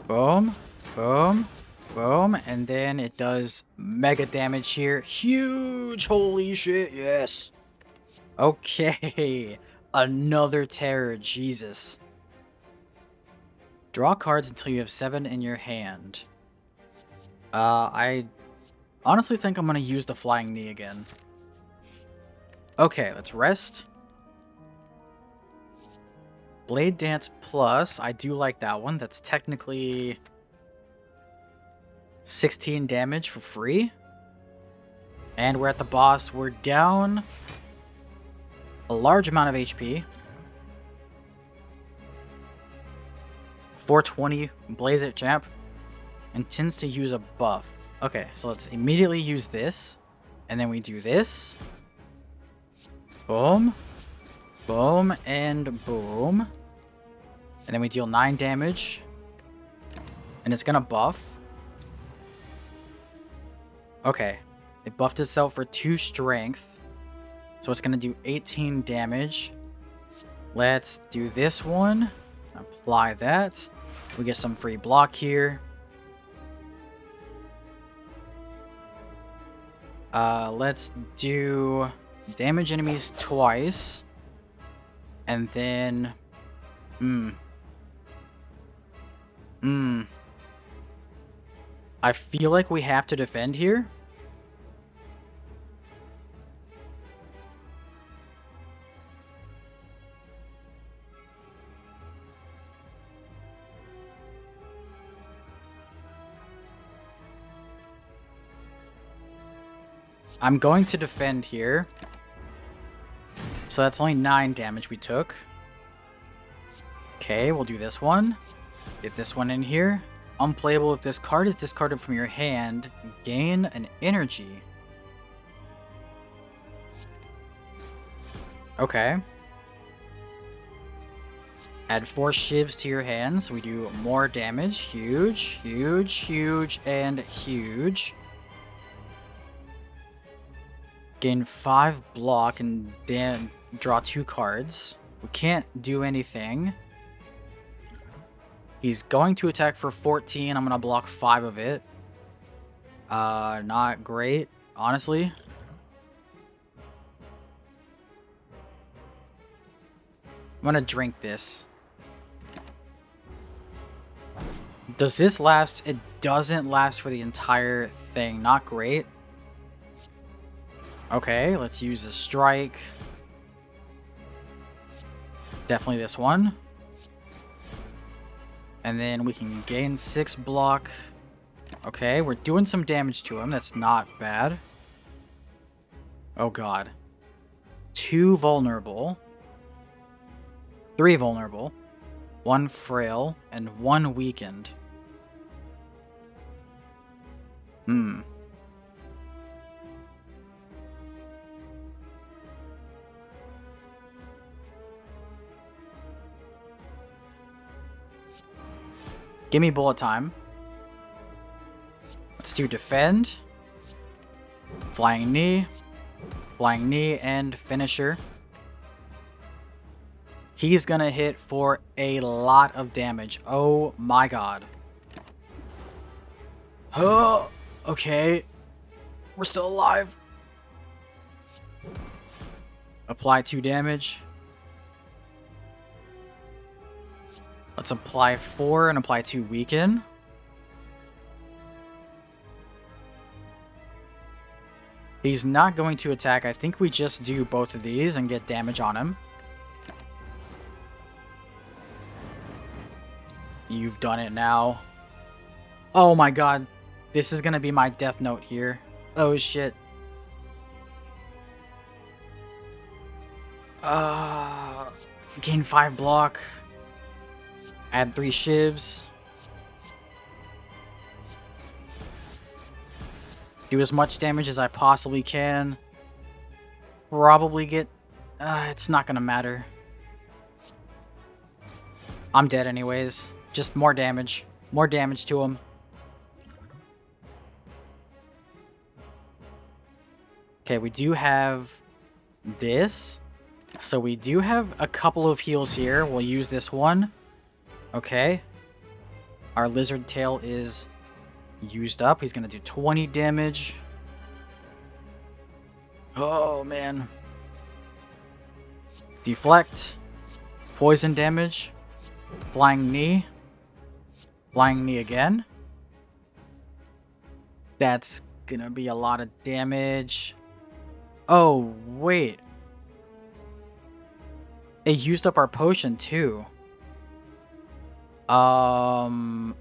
Boom, boom, boom, and then it does mega damage here. Huge, holy shit, yes. Okay, another terror, Jesus. Draw cards until you have 7 in your hand. I honestly think I'm going to use the Flying Knee again. Okay, let's rest. Blade Dance Plus, I do like that one. That's technically 16 damage for free. And we're at the boss. We're down a large amount of HP. 420, Blaze It Champ. Intends to use a buff. Okay, so let's immediately use this. And then we do this. Boom. Boom and boom. And then we deal 9 damage. And it's gonna buff. Okay. It buffed itself for 2 strength. So it's gonna do 18 damage. Let's do this one. Apply that. We get some free block here. Let's do damage enemies twice. And then... I feel like we have to defend here. I'm going to defend here. So that's only 9 damage we took. Okay, we'll do this one. Get this one in here. Unplayable if this card is discarded from your hand. Gain an energy. Okay. Add 4 shivs to your hand, so we do more damage. Huge, huge, huge, and huge. Gain 5 block and then draw 2 cards. We can't do anything. He's going to attack for 14. I'm going to block 5 of it. Not great, honestly. I'm going to drink this. Does this last? It doesn't last for the entire thing. Not great. Okay, let's use a strike. Definitely this one. And then we can gain 6 block. Okay, we're doing some damage to him. That's not bad. Oh god. 2 vulnerable. 3 vulnerable. 1 frail. And 1 weakened. Give me bullet time. Let's do defend. Flying knee, and finisher. He's gonna hit for a lot of damage. Oh my god. Oh, okay. We're still alive. Apply 2 damage. Let's apply 4 and apply 2 weaken. He's not going to attack. I think we just do both of these and get damage on him. You've done it now. Oh my god. This is gonna be my death note here. Oh shit. Gain 5 block. Add 3 shivs. Do as much damage as I possibly can. Probably get... it's not gonna matter. I'm dead anyways. Just more damage. More damage to him. Okay, we do have this. So we do have a couple of heals here. We'll use this one. Okay. Our lizard tail is used up. He's going to do 20 damage. Oh, man. Deflect. Poison damage. Flying knee. Flying knee again. That's going to be a lot of damage. Oh, wait. It used up our potion, too. Well,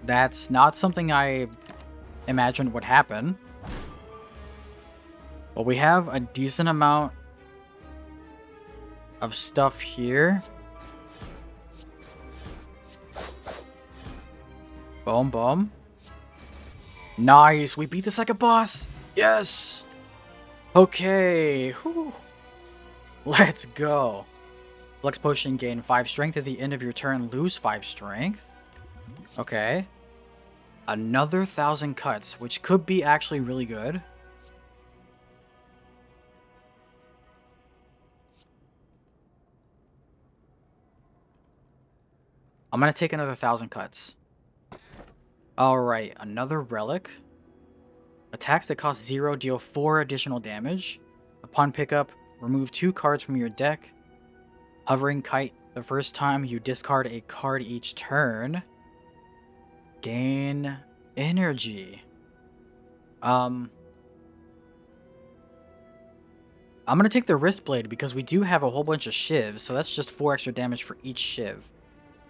that's not something I imagined would happen. But we have a decent amount of stuff here. Boom, boom. Nice, we beat the second boss. Yes. Okay. Whew. Let's go. Flex potion, gain 5 strength at the end of your turn, lose 5 strength. Okay. Another 1,000 cuts, which could be actually really good. I'm gonna take another 1,000 cuts. Alright, another relic. Attacks that cost 0 deal 4 additional damage. Upon pickup, remove 2 cards from your deck. Hovering kite the first time you discard a card each turn. Gain energy. I'm gonna take the wrist blade because we do have a whole bunch of shivs, so that's just 4 extra damage for each shiv.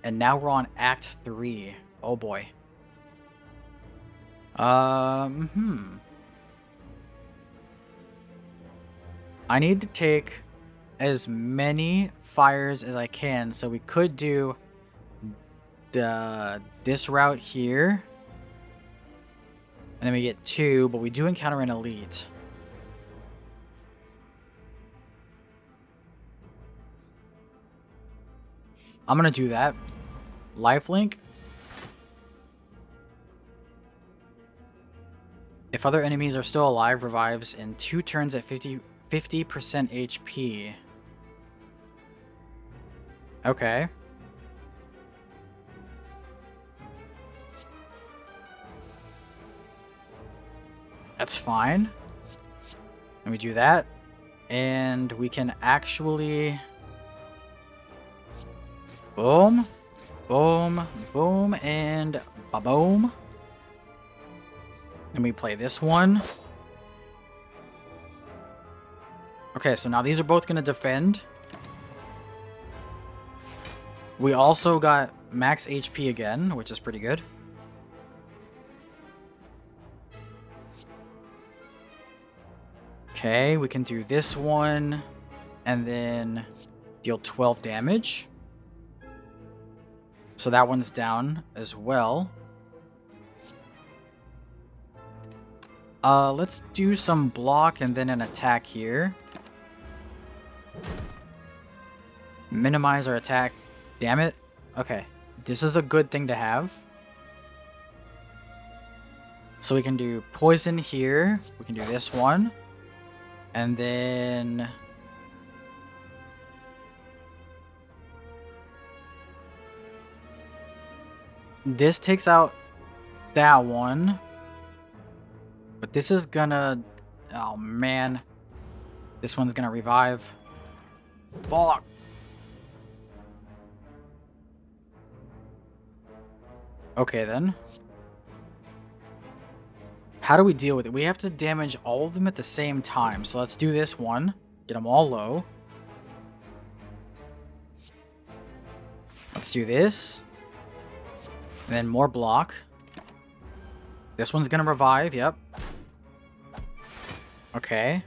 And now we're on Act 3. Oh boy. I need to take as many fires as I can, so we could do this route here. And then we get 2, but we do encounter an elite. I'm gonna do that. Lifelink. If other enemies are still alive, revives in 2 turns at 50% HP. Okay. That's fine. And we do that. And we can actually... Boom. Boom. Boom. And ba-boom. And we play this one. Okay, so now these are both going to defend. We also got max HP again, which is pretty good. Okay, we can do this one. And then deal 12 damage. So that one's down as well. Let's do some block and then an attack here. Minimize our attack. Damn it. Okay. This is a good thing to have. So we can do poison here. We can do this one. And then... this takes out that one. But this is gonna... oh, man. This one's gonna revive. Fuck. Okay, then. How do we deal with it? We have to damage all of them at the same time. So let's do this one. Get them all low. Let's do this. And then more block. This one's gonna revive, yep. Okay.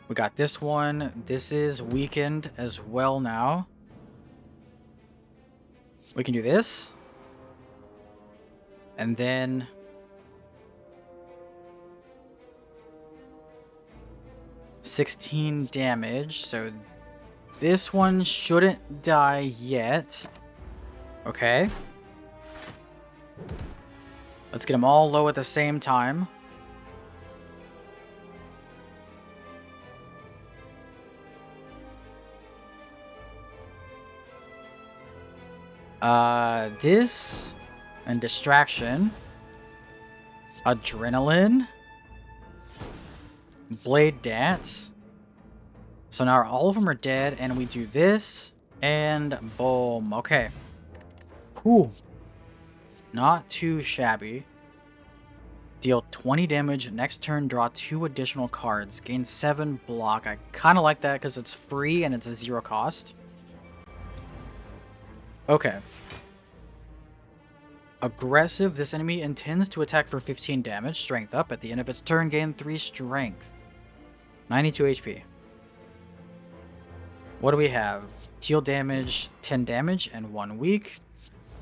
We got this one. This is weakened as well now. We can do this. And then... $16 damage, so this one shouldn't die yet. Okay. Let's get them all low at the same time. This and distraction. Adrenaline. Blade dance. So now all of them are dead, and we do this, and boom. Okay. Cool. Not too shabby. Deal 20 damage. Next turn, draw 2 additional cards. Gain 7 block. I kind of like that because it's free and it's a 0 cost. Okay. Aggressive. This enemy intends to attack for 15 damage. Strength up. At the end of its turn, gain 3 strength. 92 HP. What do we have? Deal damage, 10 damage, and 1 weak.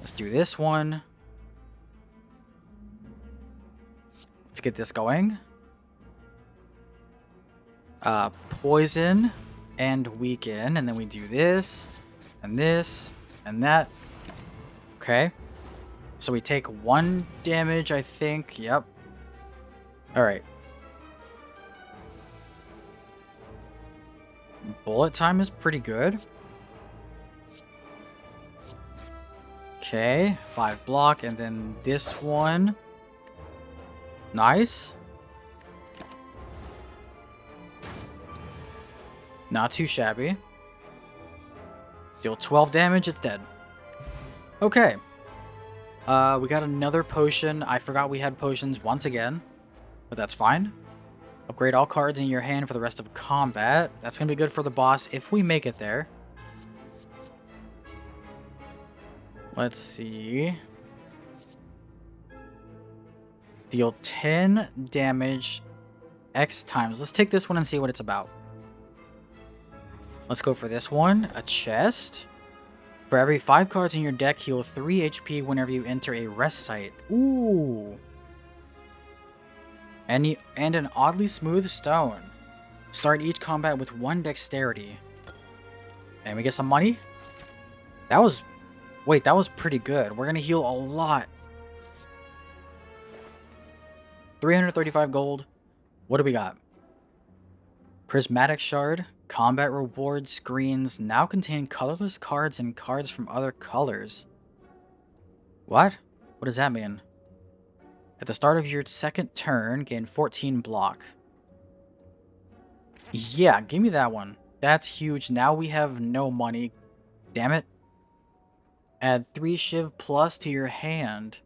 Let's do this one. Let's get this going. Poison and weaken, and then we do this, and that. Okay. So we take 1 damage, I think. Yep. Alright. Bullet time is pretty good. Okay, 5 block, and then this one. Nice. Not too shabby. Deal 12 damage, it's dead. Okay. We got another potion. I forgot we had potions once again, but that's fine. Upgrade all cards in your hand for the rest of combat. That's going to be good for the boss if we make it there. Let's see. Deal 10 damage X times. Let's take this one and see what it's about. Let's go for this one. A chest. For every 5 cards in your deck, heal 3 HP whenever you enter a rest site. Ooh. And an oddly smooth stone. Start each combat with 1 dexterity. And we get some money. That was... Wait, that was pretty good. We're going to heal a lot. 335 gold. What do we got? Prismatic Shard. Combat reward screens now contain colorless cards and cards from other colors. What? What does that mean? At the start of your second turn, gain 14 block. Yeah, give me that one. That's huge. Now we have no money. Damn it. Add 3 Shiv plus to your hand.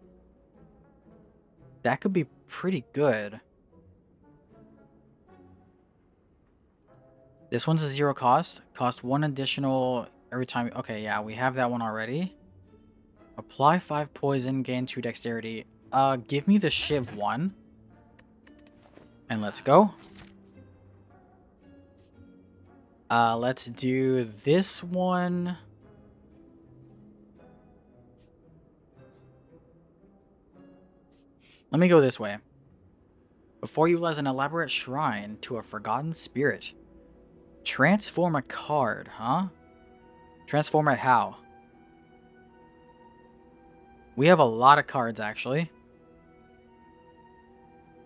That could be pretty good. This one's a 0 cost. Cost 1 additional every time. Okay, yeah, we have that one already. Apply 5 poison, gain 2 dexterity. Give me the Shiv one. And let's go. Let's do this one. Let me go this way. Before you lies an elaborate shrine to a forgotten spirit. Transform a card, huh? Transform it how? We have a lot of cards, actually.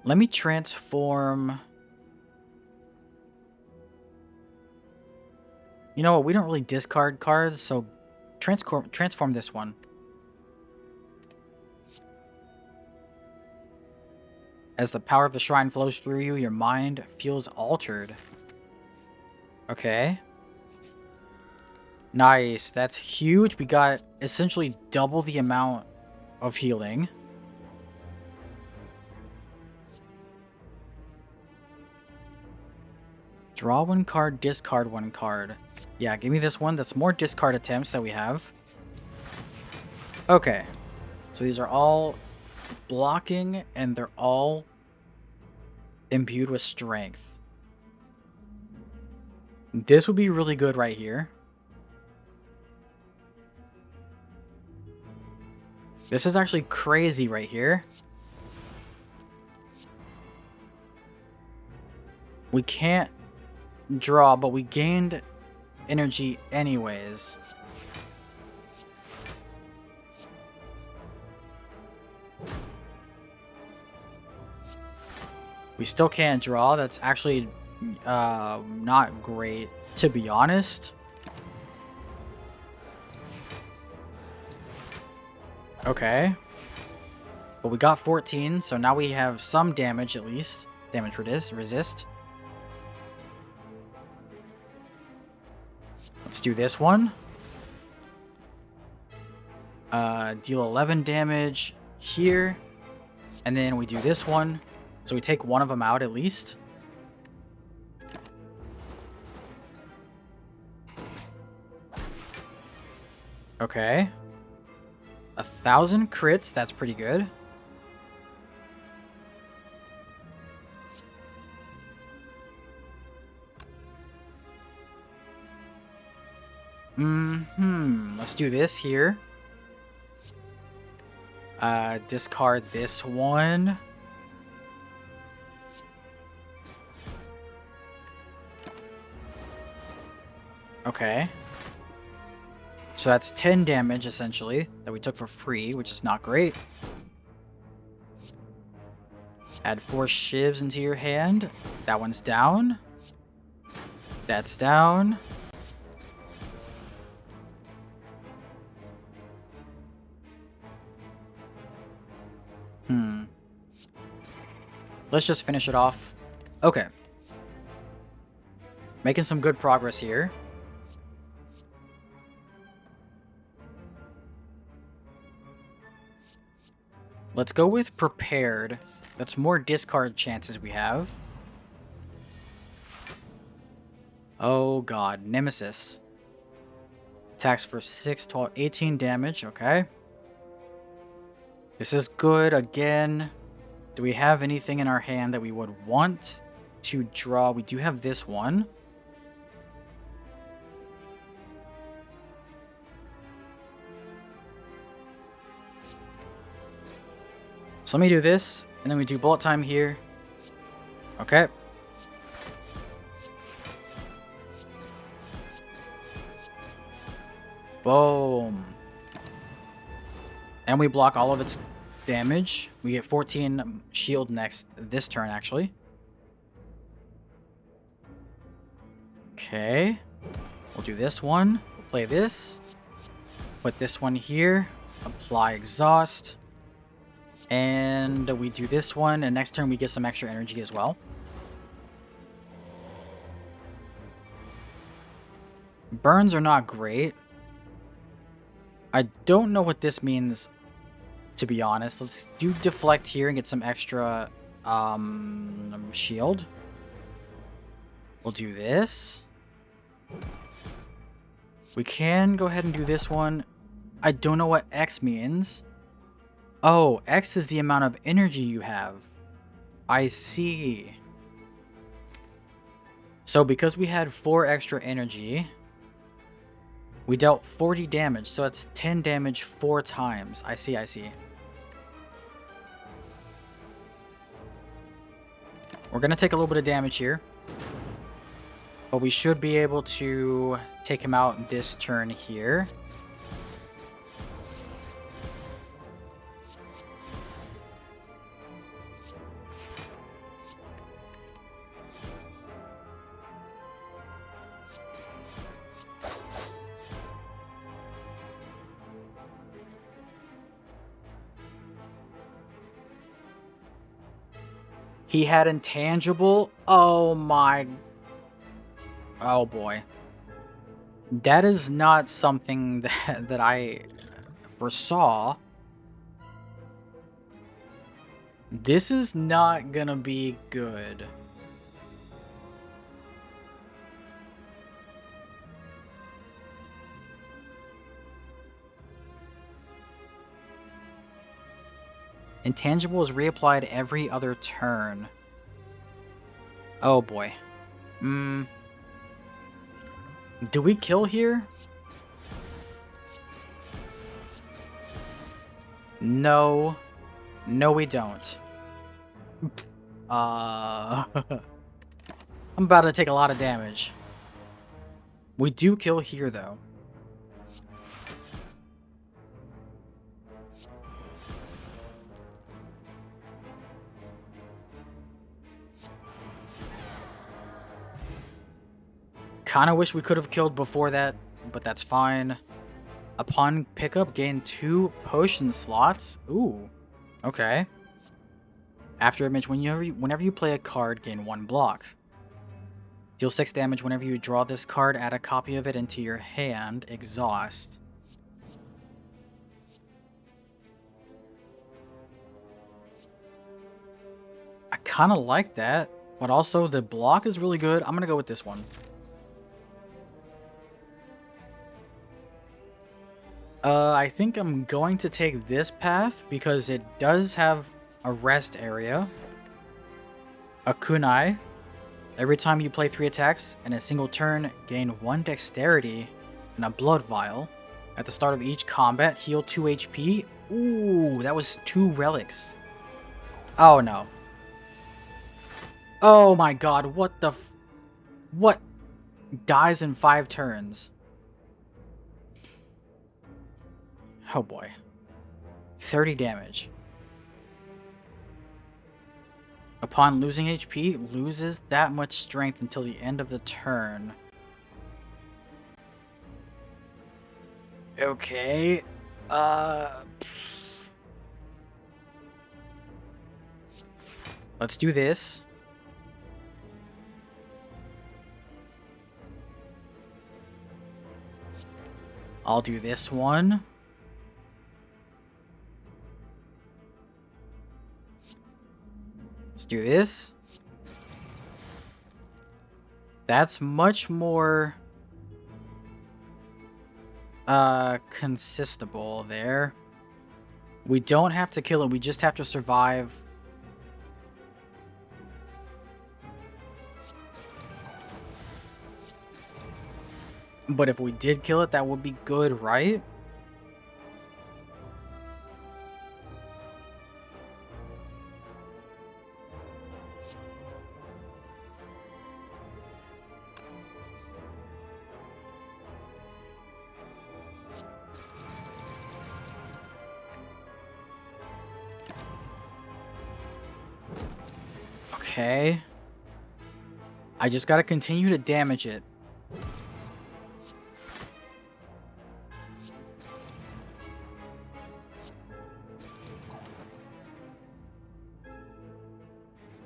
Let me transform... You know what? We don't really discard cards, so transform this one. As the power of the shrine flows through you, your mind feels altered. Okay. Nice. That's huge. We got essentially double the amount of healing. Draw 1 card, discard 1 card. Yeah, give me this one. That's more discard attempts that we have. Okay. So these are all blocking, and they're all imbued with strength. This would be really good right here. This is actually crazy right here. We can't draw, but we gained energy anyways. We still can't draw. That's actually not great, to be honest. Okay. But we got 14, so now we have some damage at least. Damage resist. Let's do this one. Deal 11 damage here. And then we do this one. So we take one of them out at least. Okay. 1,000 crits, that's pretty good. Let's do this here. Discard this one. Okay. So that's 10 damage, essentially, that we took for free, which is not great. Add 4 shivs into your hand. That one's down. That's down. Let's just finish it off. Okay. Making some good progress here. Let's go with prepared. That's more discard chances we have. Oh god, Nemesis. Attacks for 6, 12, 18 damage, okay. This is good again. Do we have anything in our hand that we would want to draw? We do have this one. So let me do this, and then we do bullet time here. Okay. Boom. And we block all of its damage. We get 14 shield next this turn, actually. Okay. We'll do this one. We'll play this. Put this one here. Apply exhaust. And we do this one, and next turn we get some extra energy as well. Burns are not great. I don't know what this means, to be honest. Let's do deflect here and get some extra shield. We'll do this. We can go ahead and do this one. I don't know what X means. Oh, X is the amount of energy you have. I see. So because we had 4 extra energy, we dealt 40 damage. So it's 10 damage 4 times. I see, I see. We're going to take a little bit of damage here. But we should be able to take him out this turn here. He had intangible. Oh my. Oh boy. That is not something that I foresaw. This is not gonna be good. Intangible is reapplied every other turn. Oh boy. Do we kill here? No. No, we don't. I'm about to take a lot of damage. We do kill here, though. Kinda wish we could have killed before that, but that's fine. Upon pickup, gain 2 potion slots. Ooh, okay. After image, whenever you play a card, gain 1 block. Deal 6 damage whenever you draw this card, add a copy of it into your hand. Exhaust. I kinda like that, but also the block is really good. I'm gonna go with this one. I think I'm going to take this path because it does have a rest area, a kunai. Every time you play 3 attacks in a single turn, gain 1 dexterity and a blood vial. At the start of each combat, heal 2 HP. Ooh, that was 2 relics. Oh no. Oh my god, what the what? Dies in 5 turns. Oh boy. 30 damage. Upon losing HP, loses that much strength until the end of the turn. Okay. Let's do this. I'll do this one. Let's do this. That's much more consistable there. We don't have to kill it, we just have to survive. But if we did kill it, that would be good, right? Okay. I just gotta continue to damage it.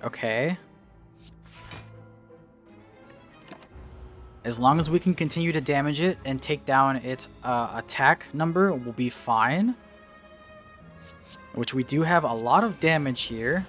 Okay. As long as we can continue to damage it and take down its attack number, we'll be fine. Which we do have a lot of damage here.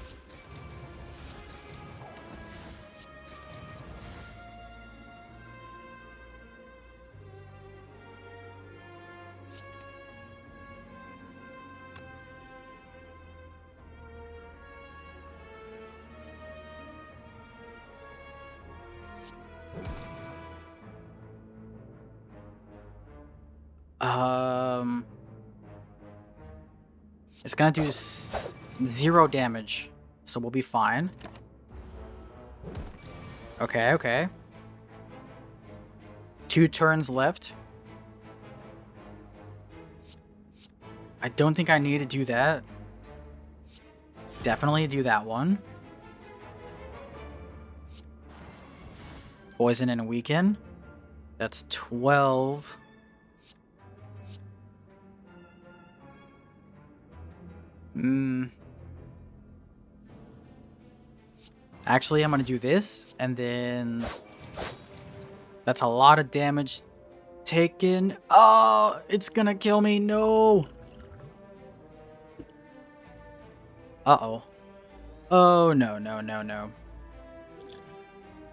It's gonna do 0 damage, so we'll be fine. Okay, okay. 2 turns left. I don't think I need to do that. Definitely do that one. Poison and weaken. That's 12. Actually, I'm gonna do this, and then that's a lot of damage taken. Oh, it's gonna kill me. No. Uh-oh. Oh, no, no, no, no.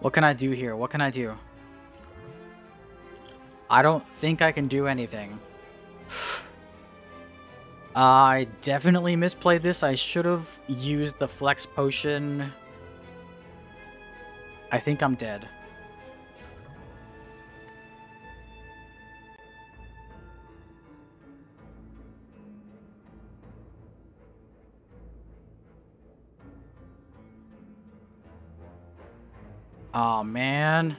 What can I do here? What can I do? I don't think I can do anything. I definitely misplayed this. I should have used the flex potion. I think I'm dead. Oh, man.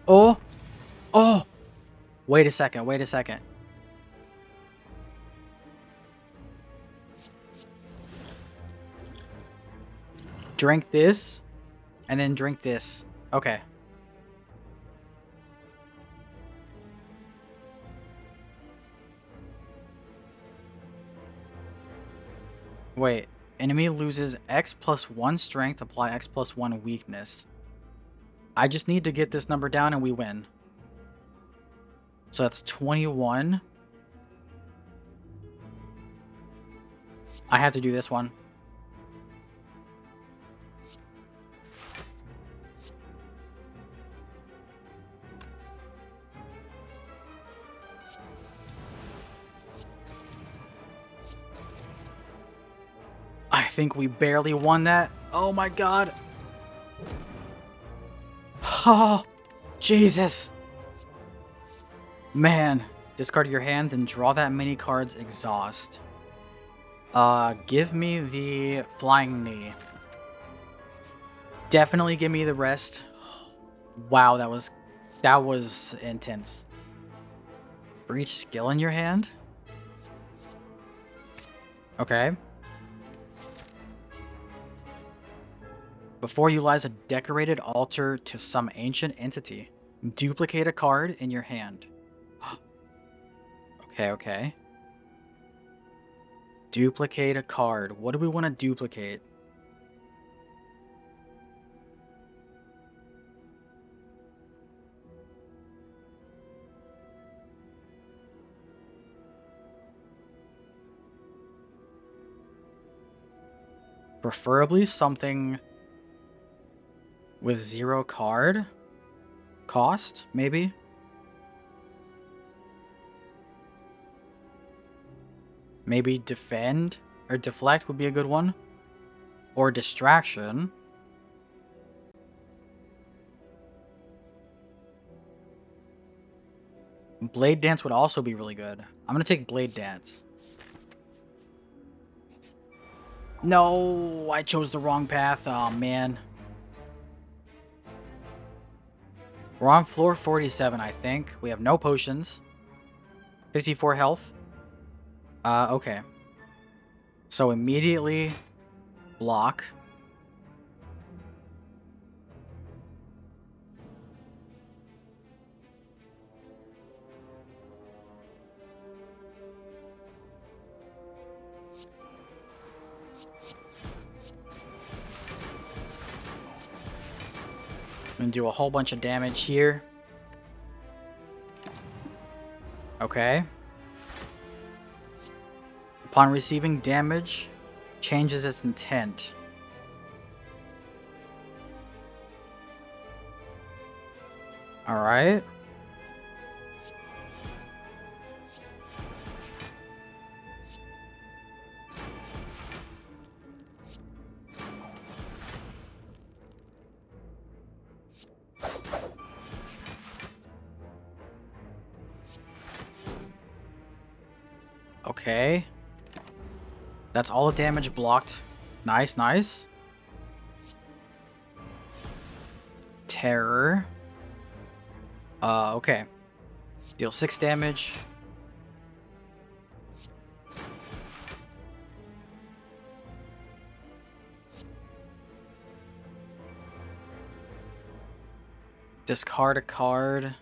Oh! Oh! Wait a second, wait a second. Drink this, and then drink this. Okay. Wait. Enemy loses X plus 1 strength, apply X plus 1 weakness. I just need to get this number down and we win. So that's 21. I have to do this one. I think we barely won that. Oh my god. Oh, Jesus. Man. Discard your hand and draw that many cards. Exhaust. Give me the flying knee. Definitely give me the rest. Wow, that was intense. Breach skill in your hand? Okay. Before you lies a decorated altar to some ancient entity. Duplicate a card in your hand. Okay, okay. Duplicate a card. What do we want to duplicate? Preferably something with 0 card cost, maybe? Maybe defend or deflect would be a good one. Or distraction. Blade Dance would also be really good. I'm going to take Blade Dance. No, I chose the wrong path. Oh, man. We're on floor 47, I think. We have no potions. 54 health. Okay. So immediately block. I'm gonna do a whole bunch of damage here. Okay. Upon receiving damage, changes its intent. Alright. Okay. That's all the damage blocked. Nice, nice. Terror. Okay. Deal 6 damage. Discard a card.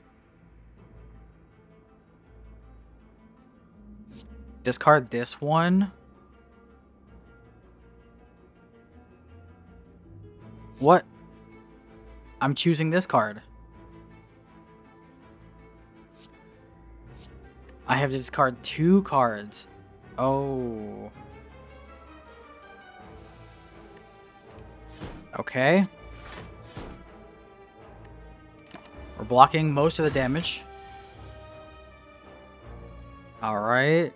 Discard this one. What? I'm choosing this card. I have to discard 2 cards. Oh. Okay. We're blocking most of the damage. Alright.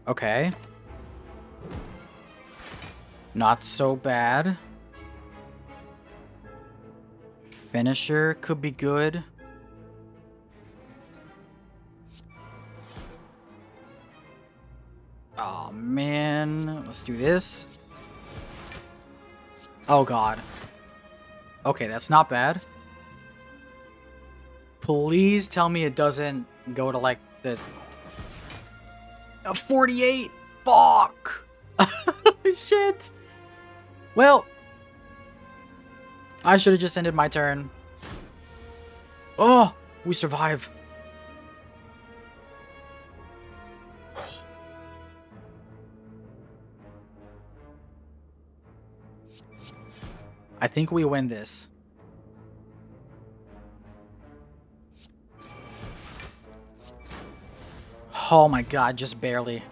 Okay. Not so bad. Finisher could be good. Oh, man. Let's do this. Oh, God. Okay, that's not bad. Please tell me it doesn't go to, like, the... A 48? Fuck! Shit! Well... I should have just ended my turn. Oh! We survive. I think we win this. Oh my god, just barely.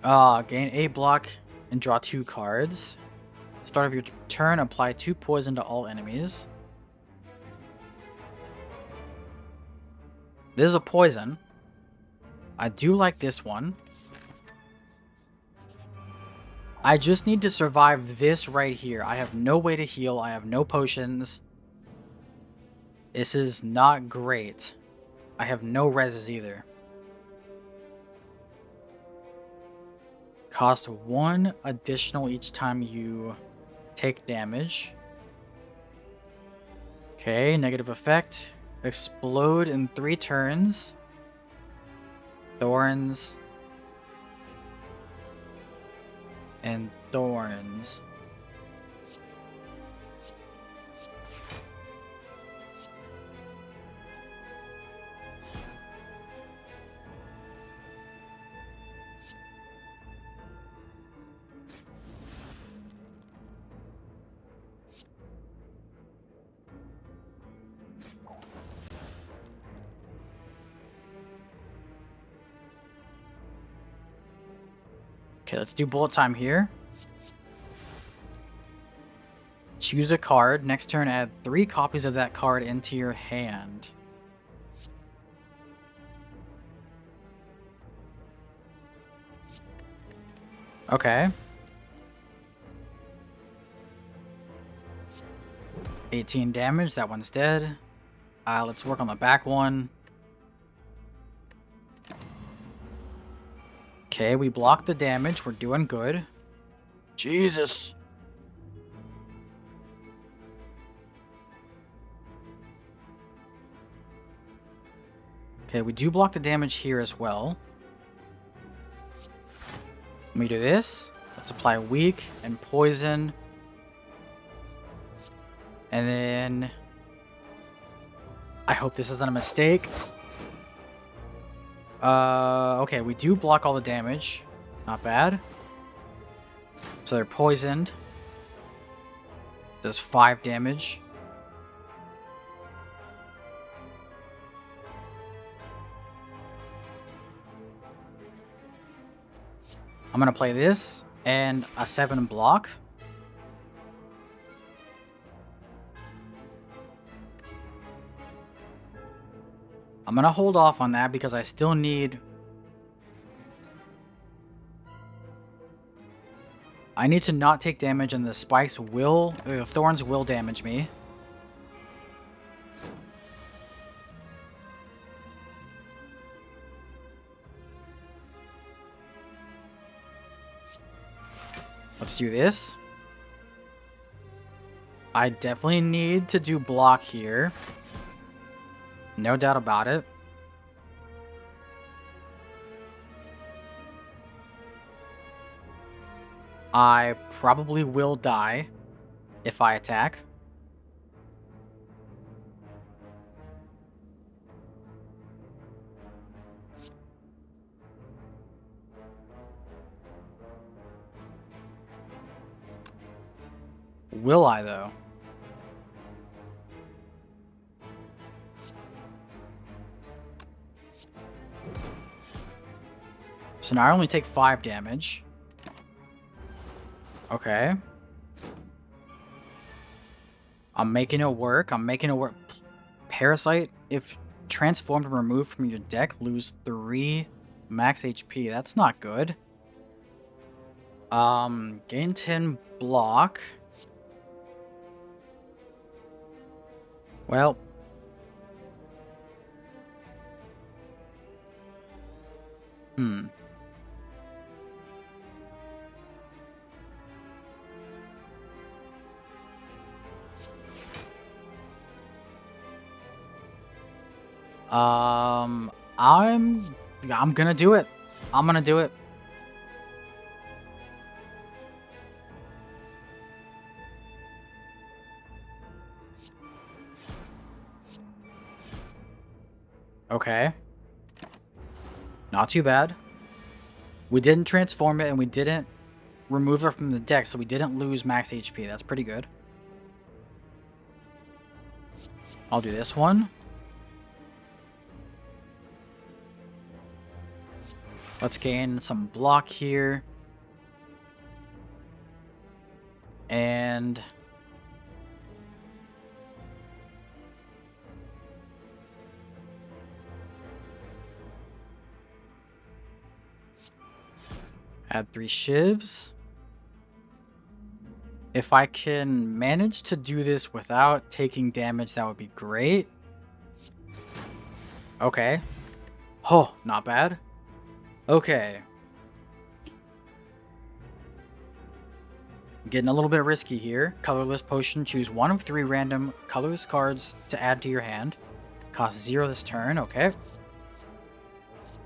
Gain a block and draw 2 cards. Start of your turn, apply 2 poison to all enemies. This is a poison. I do like this one. I just need to survive this right here. I have no way to heal. I have no potions. This is not great. I have no reses either. Cost 1 additional each time you take damage. Okay, negative effect. Explode in 3 turns. Thorns. And thorns. Okay, let's do bullet time here. Choose a card. Next turn, add 3 copies of that card into your hand. Okay. 18 damage. That one's dead. Let's work on the back one. Okay, we blocked the damage. We're doing good. Jesus. Okay, we do block the damage here as well. Let me do this. Let's apply weak and poison. And then... I hope this isn't a mistake. Okay, we do block all the damage. Not bad. So they're poisoned. Does 5 damage. I'm gonna play this and a 7 block. I'm gonna hold off on that because I still need... I need to not take damage and the spikes will... the thorns will damage me. Let's do this. I definitely need to do block here. No doubt about it. I probably will die if I attack. Will I, though? So now I only take 5 damage. Okay. I'm making it work. I'm making it work. Parasite, if Transformed and removed from your deck, lose 3 max HP. That's not good. Gain 10 block. Well. I'm gonna do it. I'm gonna do it. Okay. Not too bad. We didn't transform it and we didn't remove it from the deck, so we didn't lose max HP. That's pretty good. I'll do this one. Let's gain some block here. And add 3 shivs. If I can manage to do this without taking damage, that would be great. Okay. Oh, not bad. Okay. Getting a little bit risky here. Colorless potion. Choose 1 of 3 random colorless cards to add to your hand. Cost 0 this turn. Okay.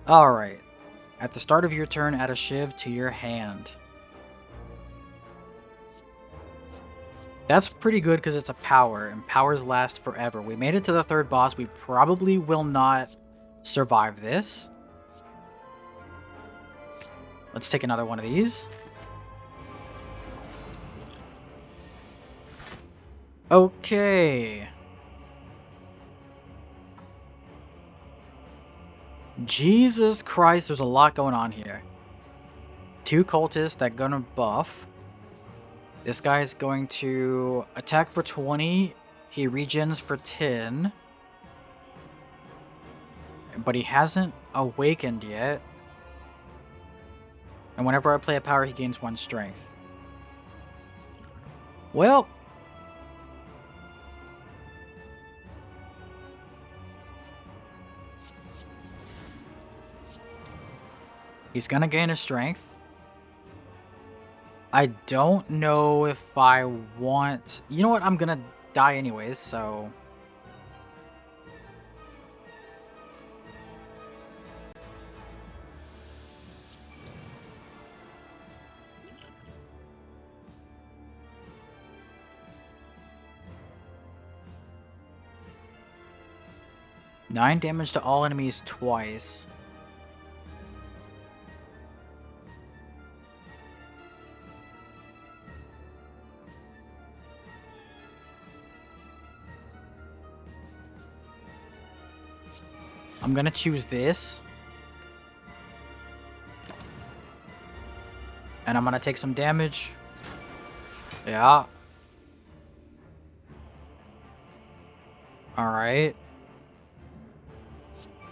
Alright. At the start of your turn, add a shiv to your hand. That's pretty good because it's a power, and powers last forever. We made it to the 3rd boss. We probably will not survive this. Let's take another one of these. Okay. Jesus Christ, there's a lot going on here. 2 cultists that gonna buff. This guy is going to attack for 20. He regens for 10. But he hasn't awakened yet. And whenever I play a power, he gains 1 strength. Well. He's gonna gain his strength. I don't know if I want... You know what? I'm gonna die anyways, so... Nine damage to all enemies twice. I'm gonna choose this. And I'm gonna take some damage. Yeah. Alright.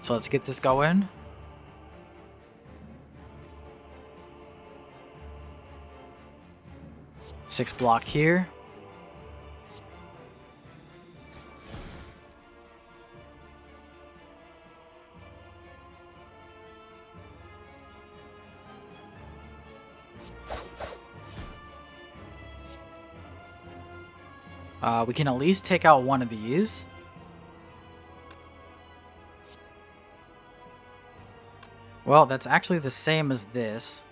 So let's get this going. Six block here. We can at least take out one of these. Well, that's actually the same as this.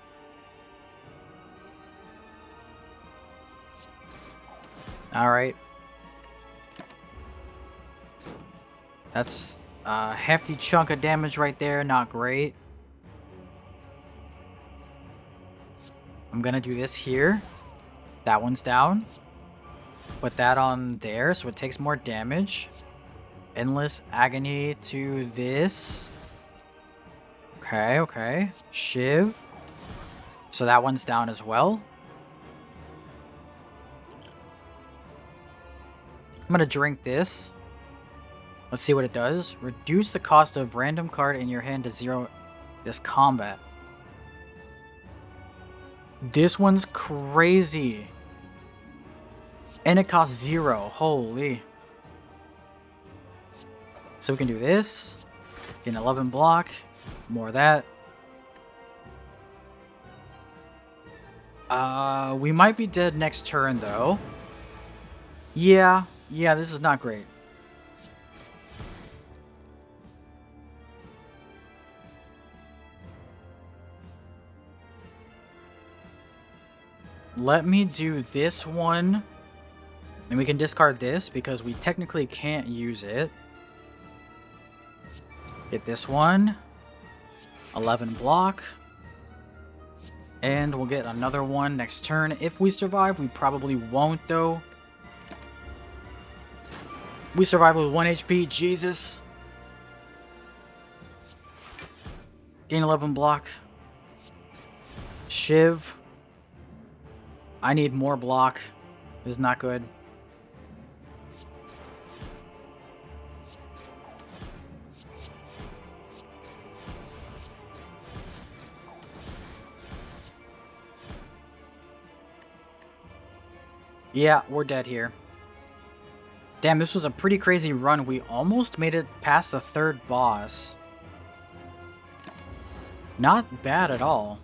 Alright. That's a hefty chunk of damage right there, not great. I'm gonna do this here. That one's down. Put that on there so it takes more damage. Endless Agony to this. Okay, okay. Shiv. So that one's down as well. I'm gonna drink this. Let's see what it does. Reduce the cost of random card in your hand to 0 this combat. This one's crazy. And it costs 0. Holy. So we can do this. Get an 11 block. More of that. We might be dead next turn, though. Yeah, this is not great. Let me do this one. And we can discard this because we technically can't use it. Get this one. 11 block. And we'll get another one next turn. If we survive, we probably won't, though. We survive with 1 HP. Jesus. Gain 11 block. Shiv. I need more block. This is not good. Yeah, we're dead here. Damn, this was a pretty crazy run. We almost made it past the 3rd boss. Not bad at all.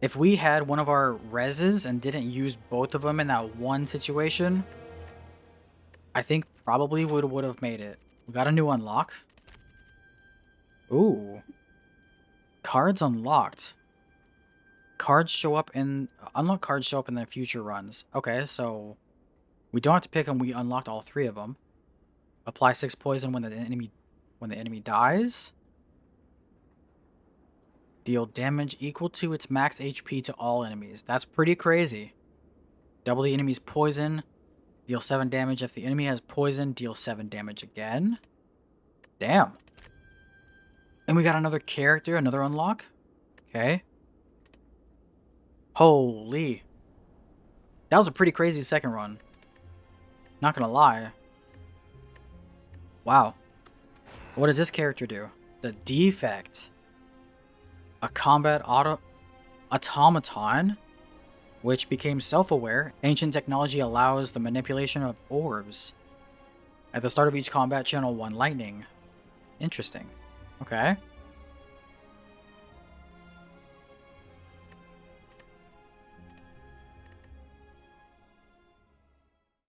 If we had one of our reses and didn't use both of them in that one situation, I think probably would have made it. We got a new unlock. Ooh. Cards unlocked. Cards show up in... Unlock cards show up in the future runs. Okay, so... We don't have to pick them. We unlocked all 3 of them. Apply 6 poison when the enemy dies. Deal damage equal to its max HP to all enemies. That's pretty crazy. Double the enemy's poison. Deal 7 damage. If the enemy has poison, deal 7 damage again. Damn. And we got another character, another unlock. Okay. Holy. That was a pretty crazy second run. Not gonna lie. Wow. What does this character do? The defect. A combat automaton, which became self-aware. Ancient technology allows the manipulation of orbs. At the start of each combat, channel 1 lightning. Interesting. Okay.